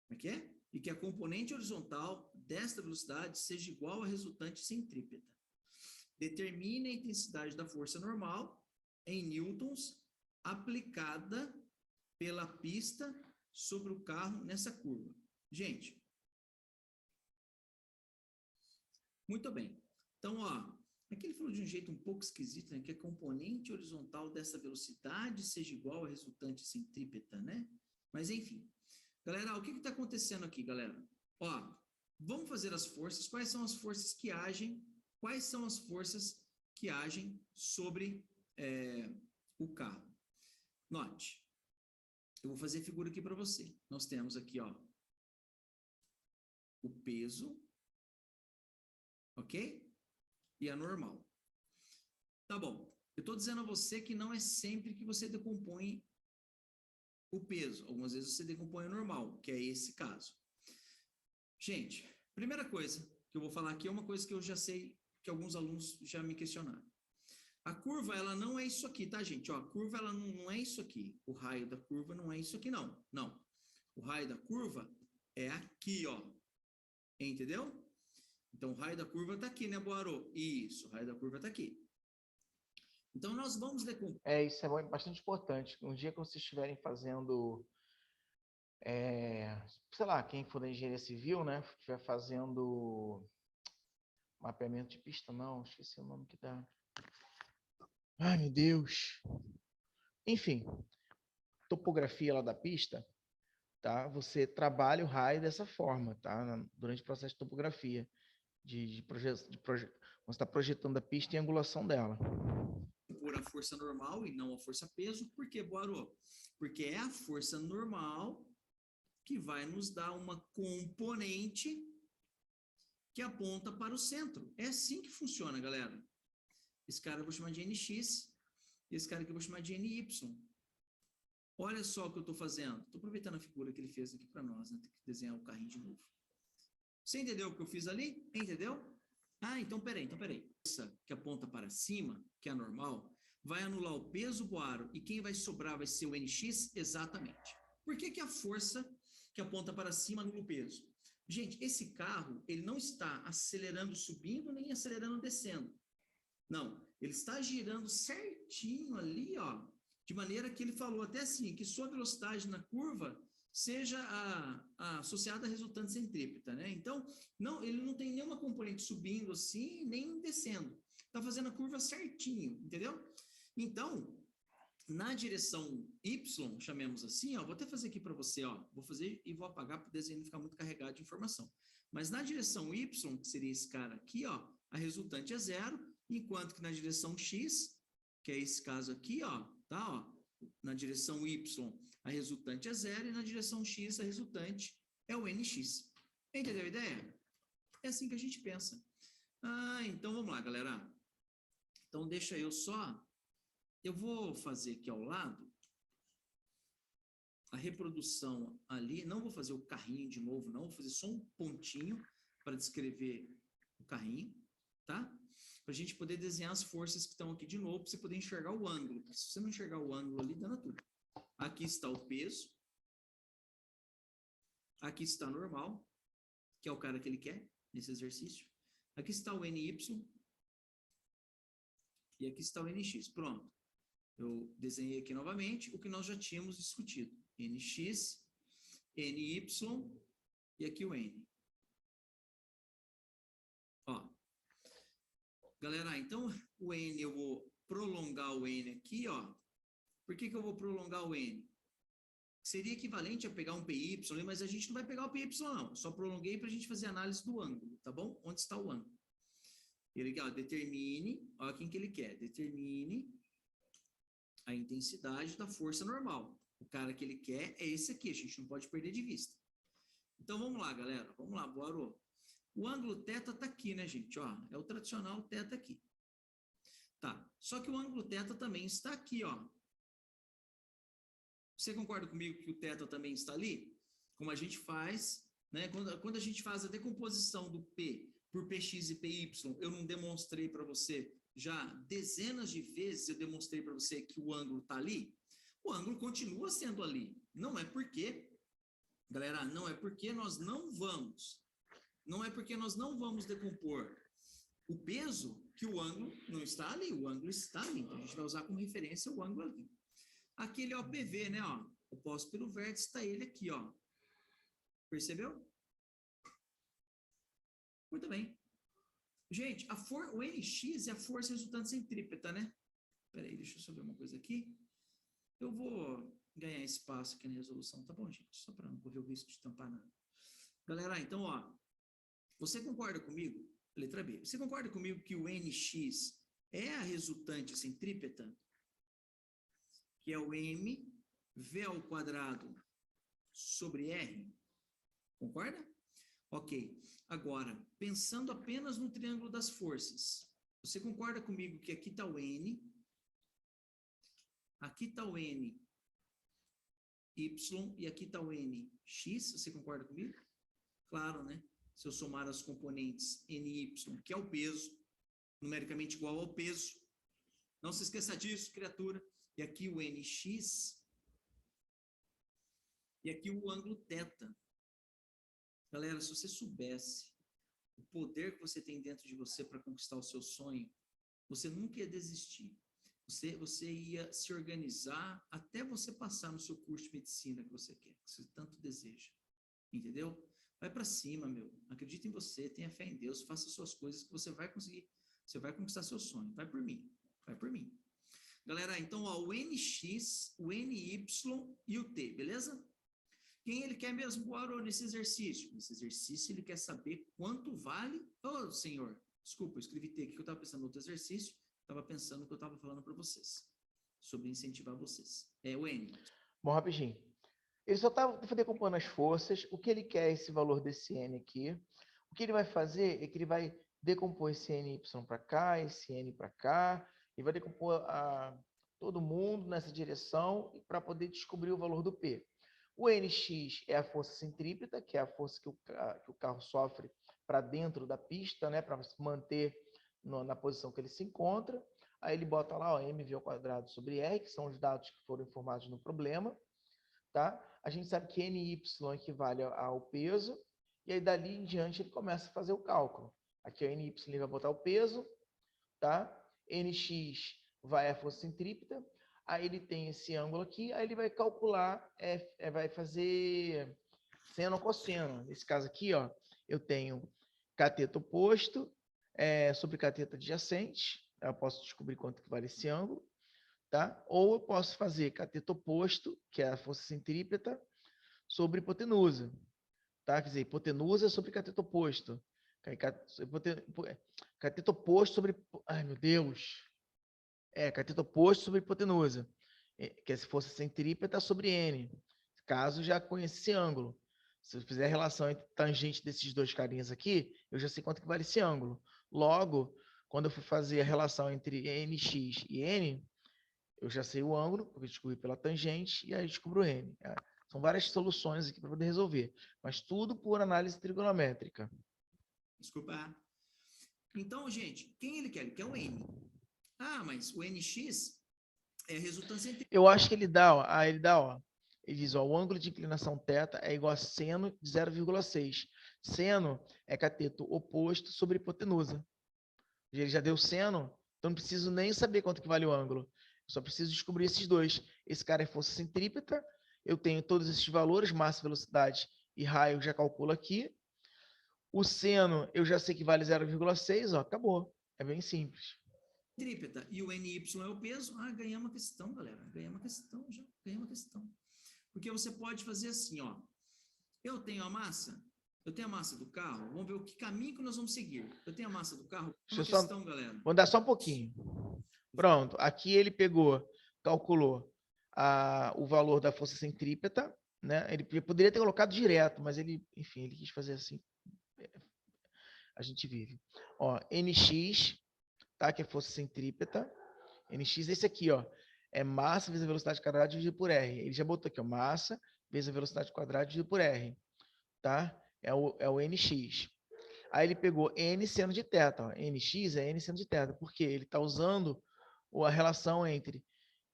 Como é que é? E que a componente horizontal desta velocidade seja igual à resultante centrípeta. Determine a intensidade da força normal em newtons aplicada pela pista sobre o carro nessa curva. Gente, muito bem. Então, ó, aqui ele falou de um jeito um pouco esquisito, né? Que a componente horizontal dessa velocidade seja igual à resultante centrípeta, né? Mas, enfim. Galera, o que está acontecendo aqui, galera? Ó, vamos fazer as forças. Quais são as forças que agem? Quais são as forças que agem sobre o carro? Note, eu vou fazer figura aqui para você. Nós temos aqui, ó, o peso, ok? E a normal. Tá bom. Eu estou dizendo a você que não é sempre que você decompõe o peso. Algumas vezes você decompõe o normal, que é esse caso. Gente, primeira coisa que eu vou falar aqui é uma coisa que eu já sei que alguns alunos já me questionaram. A curva, ela não é isso aqui, tá, gente? Ó, a curva, ela não é isso aqui. O raio da curva não é isso aqui, não. Não. O raio da curva é aqui, ó. Entendeu? Então, o raio da curva está aqui, né, Boaro? Isso, o raio da curva está aqui. Então, nós vamos decompor. Isso é bastante importante. Um dia que vocês estiverem fazendo, sei lá, quem for da engenharia civil, né, estiver fazendo mapeamento de pista, não, esqueci o nome que dá. Ai, meu Deus. Enfim, topografia lá da pista, tá? Você trabalha o raio dessa forma, tá? Durante o processo de topografia, você está projetando a pista e a angulação dela. Por a força normal e não a força peso. Por que, Boaro? Porque é a força normal que vai nos dar uma componente que aponta para o centro. É assim que funciona, galera. Esse cara eu vou chamar de NX, e esse cara aqui eu vou chamar de NY. Olha só o que eu estou fazendo. Estou aproveitando a figura que ele fez aqui para nós, né? Tem que desenhar o carrinho de novo. Você entendeu o que eu fiz ali? Entendeu? Ah, então peraí. Essa que aponta para cima, que é a normal, vai anular o peso, Boaro, e quem vai sobrar vai ser o NX? Exatamente. Por que a força que aponta para cima anula o peso? Gente, esse carro, ele não está acelerando subindo, nem acelerando descendo. Não, ele está girando certinho ali, ó, de maneira que ele falou até assim, que sua velocidade na curva seja associada à resultante centrípeta, né? Então, não, ele não tem nenhuma componente subindo assim, nem descendo. está fazendo a curva certinho, entendeu? Então, na direção Y, chamemos assim, ó, vou até fazer aqui para você, ó, vou fazer e vou apagar para o desenho não ficar muito carregado de informação. Mas na direção Y, que seria esse cara aqui, ó, a resultante é 0, enquanto que na direção X, que é esse caso aqui, ó, tá, ó, na direção Y, a resultante é 0, e na direção X, a resultante é o NX. Entendeu a ideia? É assim que a gente pensa. Ah, então vamos lá, galera. Então deixa eu só... Eu vou fazer aqui ao lado a reprodução ali. Não vou fazer o carrinho de novo, não. Vou fazer só um pontinho para descrever o carrinho, tá? Para a gente poder desenhar as forças que estão aqui de novo, para você poder enxergar o ângulo. Porque se você não enxergar o ângulo ali, dana tudo. Aqui está o peso. Aqui está normal, que é o cara que ele quer nesse exercício. Aqui está o NY. E aqui está o NX. Pronto. Eu desenhei aqui novamente o que nós já tínhamos discutido. NX, NY e aqui o N. Ó. Galera, então o N, eu vou prolongar o N aqui, ó. Por que eu vou prolongar o N? Seria equivalente a pegar um PY, mas a gente não vai pegar o PY não. Só prolonguei para a gente fazer análise do ângulo, tá bom? Onde está o ângulo? Ele, ó, determine, ó quem que ele quer. Determine a intensidade da força normal. O cara que ele quer é esse aqui, a gente não pode perder de vista. Então, vamos lá, galera. Vamos lá, bora. O ângulo θ está aqui, né, gente? Ó, é o tradicional θ aqui. Tá, só que o ângulo θ também está aqui, ó. Você concorda comigo que o θ também está ali? Como a gente faz, né? Quando a gente faz a decomposição do P por Px e Py, eu não demonstrei para você já dezenas de vezes, eu demonstrei para você que o ângulo está ali? O ângulo continua sendo ali. Não é porque, galera, não é porque nós não vamos decompor o peso que o ângulo não está ali. O ângulo está ali. Então, a gente vai usar como referência o ângulo ali. Aquele OPV, né, ó, oposto pelo vértice, está ele aqui, ó. Percebeu? Muito bem. Gente, o NX é a força resultante centrípeta, né? Espera aí, deixa eu só ver uma coisa aqui. Eu vou ganhar espaço aqui na resolução, tá bom, gente? Só para não correr o risco de tampar nada. Galera, então, ó, você concorda comigo? Letra B. Você concorda comigo que o NX é a resultante centrípeta? Que é o M V ao quadrado sobre R. Concorda? Ok. Agora, pensando apenas no triângulo das forças, você concorda comigo que aqui está o N, aqui está o N Y e aqui está o N X? Você concorda comigo? Claro, né? Se eu somar as componentes N e Y, que é o peso, numericamente igual ao peso. Não se esqueça disso, criatura. E aqui o NX. E aqui o ângulo θ. Galera, se você soubesse o poder que você tem dentro de você para conquistar o seu sonho, você nunca ia desistir. Você ia se organizar até você passar no seu curso de medicina que você quer, que você tanto deseja. Entendeu? Vai para cima, meu. Acredita em você, tenha fé em Deus, faça suas coisas que você vai conseguir. Você vai conquistar seu sonho. Vai por mim. Vai por mim. Galera, então, ó, o NX, o NY e o T, beleza? Quem ele quer mesmo, Guarô, nesse exercício? Nesse exercício, ele quer saber quanto vale... Ô, senhor, desculpa, eu escrevi T aqui, que eu estava pensando no outro exercício, estava pensando no que eu estava falando para vocês, sobre incentivar vocês. É o N. Bom, rapidinho. Ele só está decompondo as forças. O que ele quer é esse valor desse N aqui. O que ele vai fazer é que ele vai decompor esse NY para cá, esse N para cá, e vai decompor todo mundo nessa direção para poder descobrir o valor do P. O NX é a força centrípeta, que é a força que o carro sofre para dentro da pista, né, para se manter na posição que ele se encontra. Aí ele bota lá, ó, mv ao quadrado sobre r, que são os dados que foram informados no problema. Tá? A gente sabe que NY equivale ao peso, e aí dali em diante ele começa a fazer o cálculo. Aqui o NY ele vai botar o peso, tá? NX vai a força centrípeta, aí ele tem esse ângulo aqui, aí ele vai calcular, vai fazer seno ou cosseno. Nesse caso aqui, ó, eu tenho cateto oposto sobre cateto adjacente, Eu posso descobrir quanto que vale esse ângulo, tá? Ou eu posso fazer cateto oposto, que é a força centrípeta, sobre hipotenusa, tá? Quer dizer, hipotenusa sobre cateto oposto. Cateto oposto sobre... Ai, meu Deus! Cateto oposto sobre hipotenusa, que é se força centrípeta sobre N. Caso já conheça esse ângulo. Se eu fizer a relação entre tangente desses dois carinhas aqui, eu já sei quanto que vale esse ângulo. Logo, quando eu for fazer a relação entre NX e N, eu já sei o ângulo, porque eu descobri pela tangente, e aí descubro N. São várias soluções aqui para poder resolver, mas tudo por análise trigonométrica. Desculpa. Então, gente, quem ele quer? Ele quer o N. Ah, mas o NX é a resultância entre... Eu acho que ele dá, ó, ele diz, ó, o ângulo de inclinação θ é igual a seno de 0,6. Seno é cateto oposto sobre hipotenusa. Ele já deu seno, então não preciso nem saber quanto que vale o ângulo. Eu só preciso descobrir esses dois. Esse cara é força centrípeta, eu tenho todos esses valores, massa, velocidade e raio, já calculo aqui. O seno, eu já sei que vale 0,6, ó, acabou. É bem simples. Centrípeta e o NY é o peso. Ah, ganhamos uma questão, galera. Ganhamos uma questão já. Ganhamos uma questão. Porque você pode fazer assim, ó. Eu tenho a massa do carro. Vamos ver o que caminho que nós vamos seguir. Eu tenho a massa do carro. Uma questão, galera. Vou dar só um pouquinho. Pronto. Aqui ele pegou, calculou o valor da força centrípeta, né? Ele poderia ter colocado direto, mas ele, enfim, ele quis fazer assim. A gente vive. Ó, NX, tá? Que é força centrípeta. NX é esse aqui, ó. É massa vezes a velocidade quadrada dividido por R. Ele já botou aqui, ó. Massa vezes a velocidade quadrada dividido por R. Tá? É o NX. Aí ele pegou N seno de θ. Ó. NX é N seno de θ. Por quê? Ele está usando a relação entre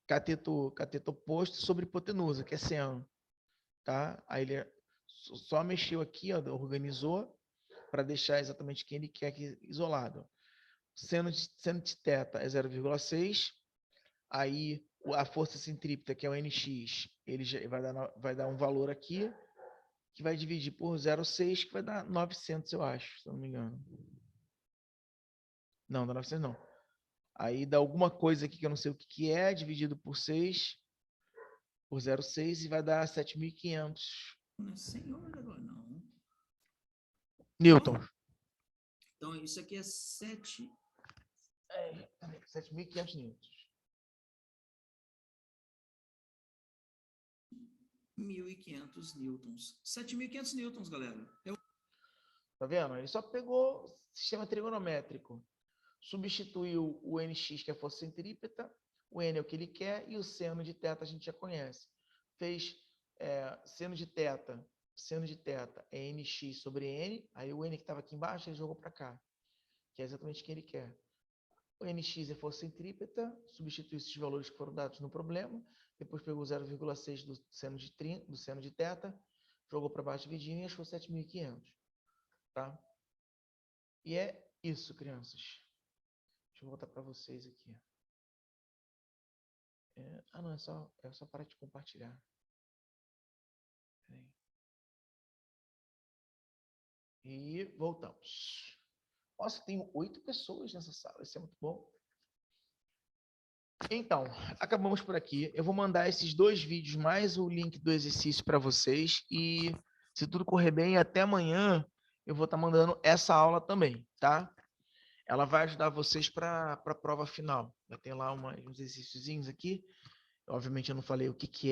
cateto oposto sobre hipotenusa, que é seno. Tá? Aí ele só mexeu aqui, ó, organizou para deixar exatamente quem ele quer aqui isolado. Seno de θ é 0,6. Aí a força centrípeta, que é o NX, ele já vai dar um valor aqui, que vai dividir por 0,6, que vai dar 900, eu acho, se eu não me engano. Não, dá 900 não. Aí dá alguma coisa aqui que eu não sei o que é, dividido por 6, por 0,6, e vai dar 7.500. Senhor, agora não. Newton. Então, isso aqui é 7.500 newtons. 1.500 newtons. 7.500 newtons, galera. Tá vendo? Ele só pegou sistema trigonométrico. Substituiu o NX, que é a força centrípeta, o N é o que ele quer, e o seno de θ a gente já conhece. Fez seno de θ é NX sobre N, aí o N que estava aqui embaixo ele jogou para cá, que é exatamente o que ele quer. O NX é força centrípeta, substituiu esses valores que foram dados no problema, depois pegou 0,6 do seno de θ, jogou para baixo dividindo e achou 7.500. Tá? E é isso, crianças. Deixa eu voltar para vocês aqui. Não, é só parar de compartilhar. E voltamos. Nossa, tenho 8 pessoas nessa sala, isso é muito bom. Então, acabamos por aqui. Eu vou mandar esses 2 vídeos mais o link do exercício para vocês e, se tudo correr bem, até amanhã eu vou estar mandando essa aula também, tá? Ela vai ajudar vocês para a prova final. Já tem lá uns exercíciozinhos aqui. Obviamente eu não falei o que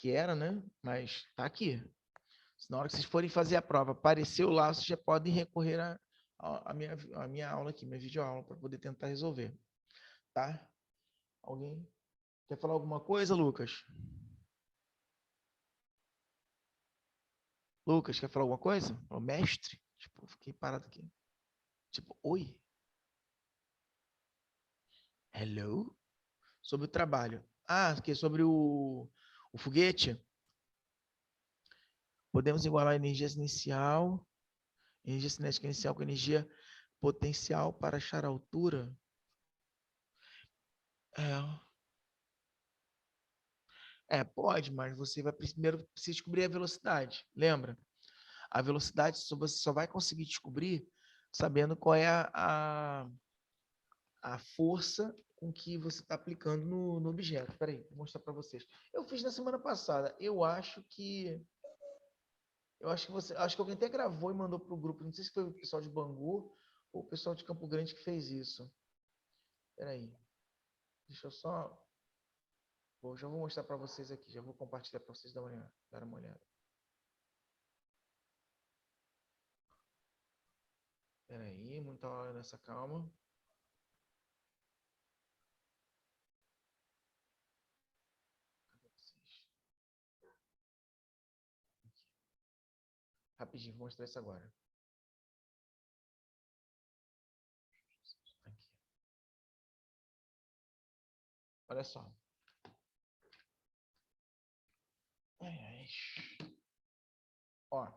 era, né? Mas tá aqui. Na hora que vocês forem fazer a prova, apareceu lá, vocês já podem recorrer a minha aula aqui, minha videoaula, para poder tentar resolver. Tá? Alguém quer falar alguma coisa, Lucas? Lucas, quer falar alguma coisa? O mestre? Tipo, fiquei parado aqui. Tipo, oi? Hello? Sobre o trabalho. Que sobre o foguete. Podemos igualar a energia cinética inicial com energia potencial para achar a altura? Pode, mas você vai primeiro precisar descobrir a velocidade. Lembra? A velocidade você só vai conseguir descobrir sabendo qual é a força com que você está aplicando no objeto. Espera aí, vou mostrar para vocês. Eu fiz na semana passada. Acho que alguém até gravou e mandou para o grupo. Não sei se foi o pessoal de Bangu ou o pessoal de Campo Grande que fez isso. Espera aí. Deixa eu só... já vou mostrar para vocês aqui. Já vou compartilhar para vocês darem uma olhada. Espera aí, muita hora nessa calma. Rapidinho, vou mostrar isso agora. Aqui. Olha só. Ó.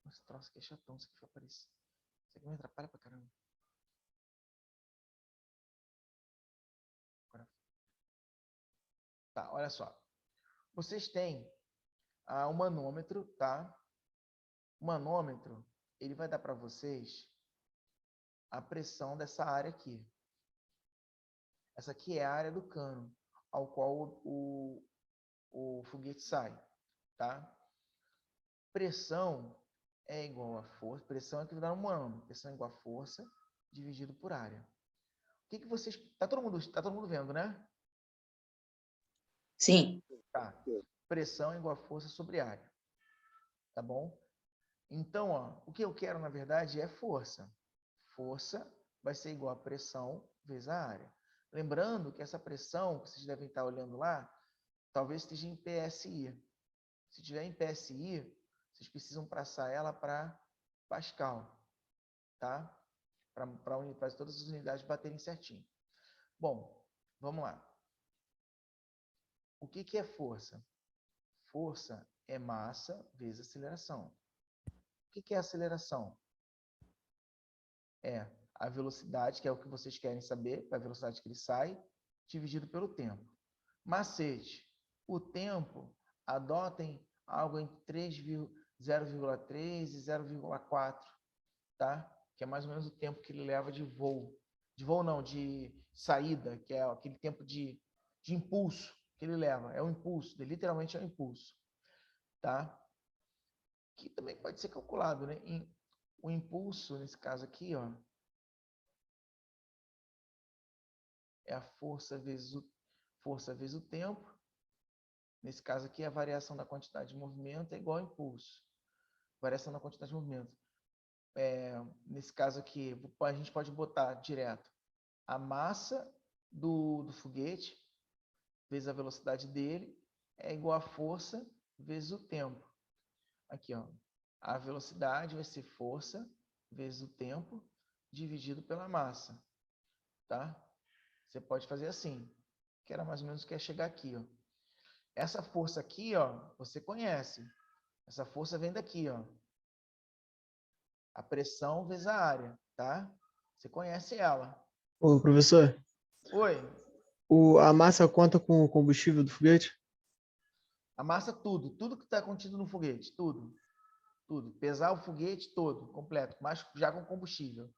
Esse troço aqui é chatão, isso aqui vai aparecer. Isso aqui me atrapalha pra caramba. Agora. Tá, olha só. Vocês têm o manômetro, tá? O manômetro, ele vai dar para vocês a pressão dessa área aqui. Essa aqui é a área do cano, ao qual o foguete sai, tá? Pressão é igual a força, pressão é que dá um manômetro, pressão é igual a força dividido por área. O que vocês... Tá todo mundo vendo, né? Sim. Tá. Pressão é igual a força sobre área. Tá bom? Então, ó, o que eu quero, na verdade, é força. Força vai ser igual a pressão vezes a área. Lembrando que essa pressão, que vocês devem estar olhando lá, talvez esteja em PSI. Se tiver em PSI, vocês precisam passar ela para Pascal, tá? Para todas as unidades baterem certinho. Bom, vamos lá. O que é força? Força é massa vezes aceleração. O que é aceleração? É a velocidade, que é o que vocês querem saber, a velocidade que ele sai, dividido pelo tempo. Macete. O tempo, adotem algo entre 0,3 e 0,4, tá? Que é mais ou menos o tempo que ele leva de voo. De voo não, de saída, que é aquele tempo de impulso que ele leva. É o impulso, literalmente é o impulso, tá? Que também pode ser calculado, né? O impulso, nesse caso aqui, ó, é a força vezes o tempo. Nesse caso aqui, a variação da quantidade de movimento é igual ao impulso. Variação da quantidade de movimento. Nesse caso aqui, a gente pode botar direto a massa do foguete vezes a velocidade dele é igual a força vezes o tempo. Aqui, ó, a velocidade vai ser força vezes o tempo dividido pela massa, tá? Você pode fazer assim, que era mais ou menos o que ia chegar aqui, ó. Essa força aqui, ó, você conhece. Essa força vem daqui, ó. A pressão vezes a área, tá? Você conhece ela. Ô, professor, Oi. a massa conta com o combustível do foguete? A massa, tudo que está contido no foguete, tudo. Pesar o foguete todo, completo, mas já com combustível.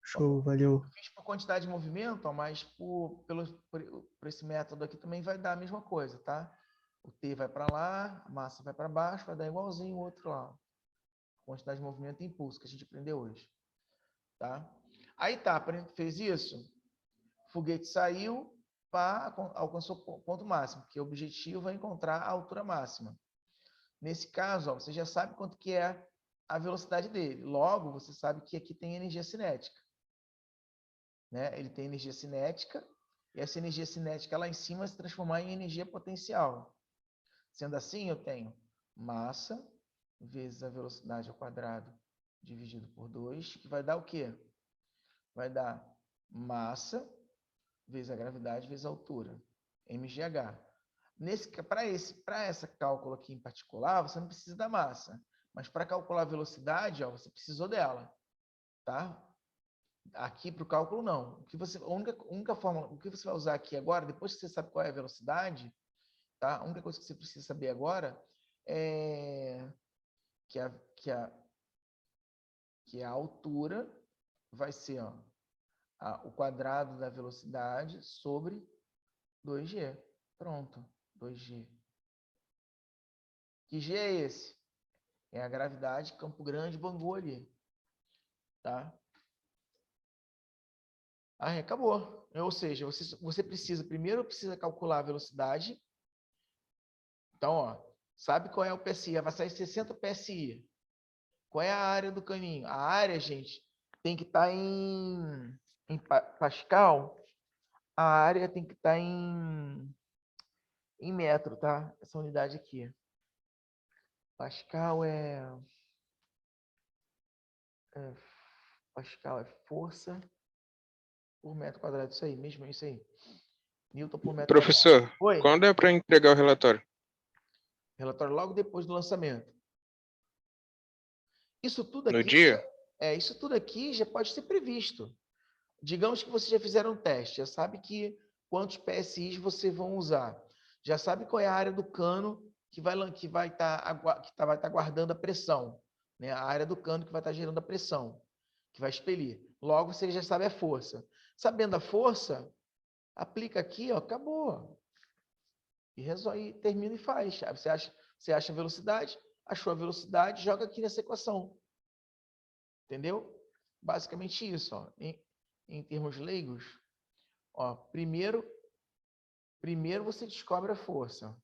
Show, valeu. Eu fiz por quantidade de movimento, ó, mas por esse método aqui também vai dar a mesma coisa, tá? O T vai para lá, a massa vai para baixo, vai dar igualzinho o outro lá. Quantidade de movimento e impulso que a gente aprendeu hoje, tá? Aí tá, fez isso, o foguete saiu, alcançou o ponto máximo, porque o objetivo é encontrar a altura máxima. Nesse caso, ó, você já sabe quanto que é a velocidade dele. Logo, você sabe que aqui tem energia cinética, né? Ele tem energia cinética, e essa energia cinética lá em cima vai se transformar em energia potencial. Sendo assim, eu tenho massa vezes a velocidade ao quadrado dividido por 2, que vai dar o quê? Vai dar massa vezes a gravidade vezes a altura, mgh. Para essa cálculo aqui em particular, você não precisa da massa, mas para calcular a velocidade, ó, você precisou dela, tá? Aqui para o cálculo não. A única forma, o que você vai usar aqui agora, depois que você sabe qual é a velocidade, tá? A única coisa que você precisa saber agora é que a altura vai ser, ó, o quadrado da velocidade sobre 2g. Pronto, 2g. Que g é esse? É a gravidade Campo Grande, Bangu ali. Tá? Aí, acabou. Ou seja, você primeiro precisa calcular a velocidade. Então, ó, sabe qual é o PSI? Vai sair 60 PSI. Qual é a área do caninho? A área, gente, tem que estar em Pascal. A área tem que estar em metro, tá? Essa unidade aqui. Pascal Pascal é força por metro quadrado. Isso aí, mesmo isso aí. Newton por metro quadrado. Professor, Oi? quando é para entregar o relatório? Relatório logo depois do lançamento. Isso tudo No aqui, dia? isso tudo aqui já pode ser previsto. Digamos que vocês já fizeram um teste, já sabe que quantos PSIs você vão usar. Já sabe qual é a área do cano que vai estar guardando a pressão, né? A área do cano que vai estar gerando a pressão, que vai expelir. Logo, você já sabe a força. Sabendo a força, aplica aqui, ó, acabou. E resolve, termina e faz. Aí você acha a velocidade, achou a velocidade, joga aqui nessa equação. Entendeu? Basicamente isso, ó. Em termos leigos, ó, primeiro você descobre a força.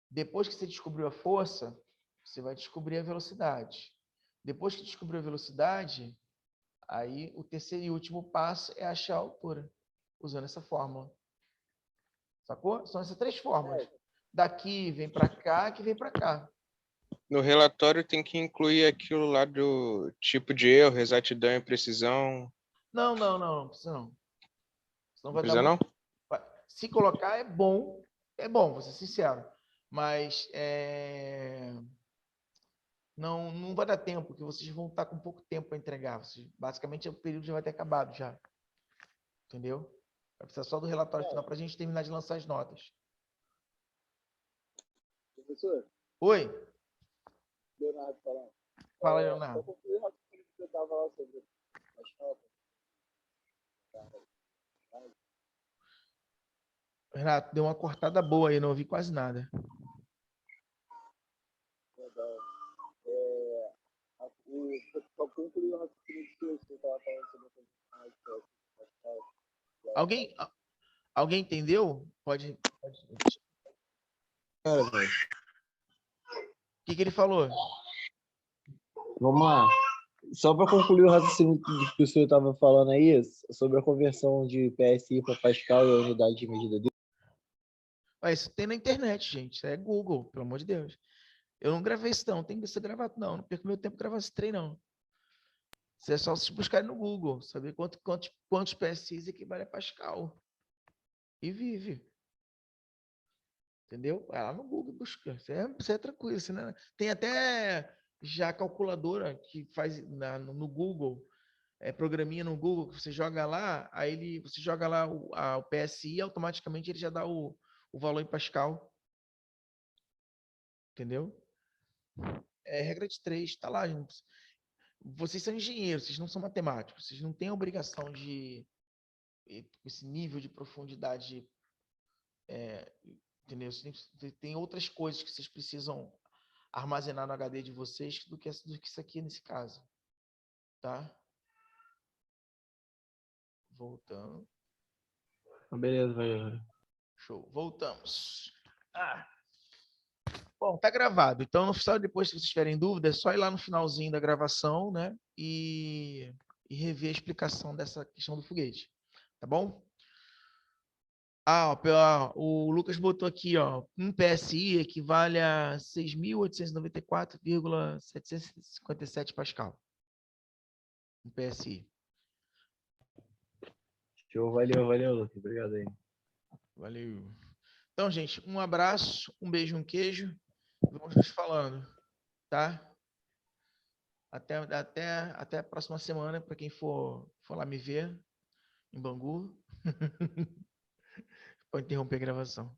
Depois que você descobriu a força, você vai descobrir a velocidade. Depois que descobriu a velocidade, aí o terceiro e último passo é achar a altura, usando essa fórmula. Sacou? São essas três fórmulas. Daqui vem para cá, que vem para cá. No relatório tem que incluir aquilo lá do tipo de erro, exatidão e precisão. Não precisa não. Senão Não vai dar precisa não? Se colocar é bom, vou ser sincero. Mas não vai dar tempo, porque vocês vão estar com pouco tempo para entregar. Basicamente, o período já vai ter acabado já. Entendeu? Vai precisar só do relatório final para a gente terminar de lançar as notas. Professor, Oi? Leonardo falando. Fala, Só Leonardo. concluir o raciocínio que você estava lá sobre as notas. Renato, deu uma cortada boa aí, não ouvi quase nada. Só concluir o raciocínio que você estava falando sobre Alguém entendeu? Pode. Cara, velho. O que ele falou? Vamos lá. Só para concluir o raciocínio que o senhor estava falando aí, sobre a conversão de PSI para Pascal e a unidade de medida dele. Isso tem na internet, gente. Isso é Google, pelo amor de Deus. Eu não gravei isso, não. Tem que ser gravado, não. Não perco meu tempo gravando esse trem, não. Isso é só vocês buscarem no Google, saber quantos PSIs equivale a Pascal. E vive. Entendeu? Vai lá no Google e busca. Isso é tranquilo. Né? Tem até já calculadora que faz no Google, programinha no Google, que você joga lá, aí você joga lá o PSI, automaticamente ele já dá o valor em Pascal. Entendeu? É regra de 3, tá lá, gente. Vocês são engenheiros, vocês não são matemáticos, vocês não têm a obrigação de esse nível de profundidade, entendeu? Tem outras coisas que vocês precisam armazenar no HD de vocês do que isso aqui nesse caso, tá? Voltando. Beleza, valeu. Show, voltamos. Bom, tá gravado. Então, no final, depois, se vocês tiverem dúvida, é só ir lá no finalzinho da gravação, né? E rever a explicação dessa questão do foguete. Tá bom? O Lucas botou aqui, ó, um PSI equivale a 6.894,757 Pascal. Um PSI. Show, valeu, Lucas. Obrigado aí. Valeu. Então, gente, um abraço, um beijo, um queijo. Vamos nos falando, tá? Até a próxima semana, para quem for lá me ver em Bangu. Pode interromper a gravação.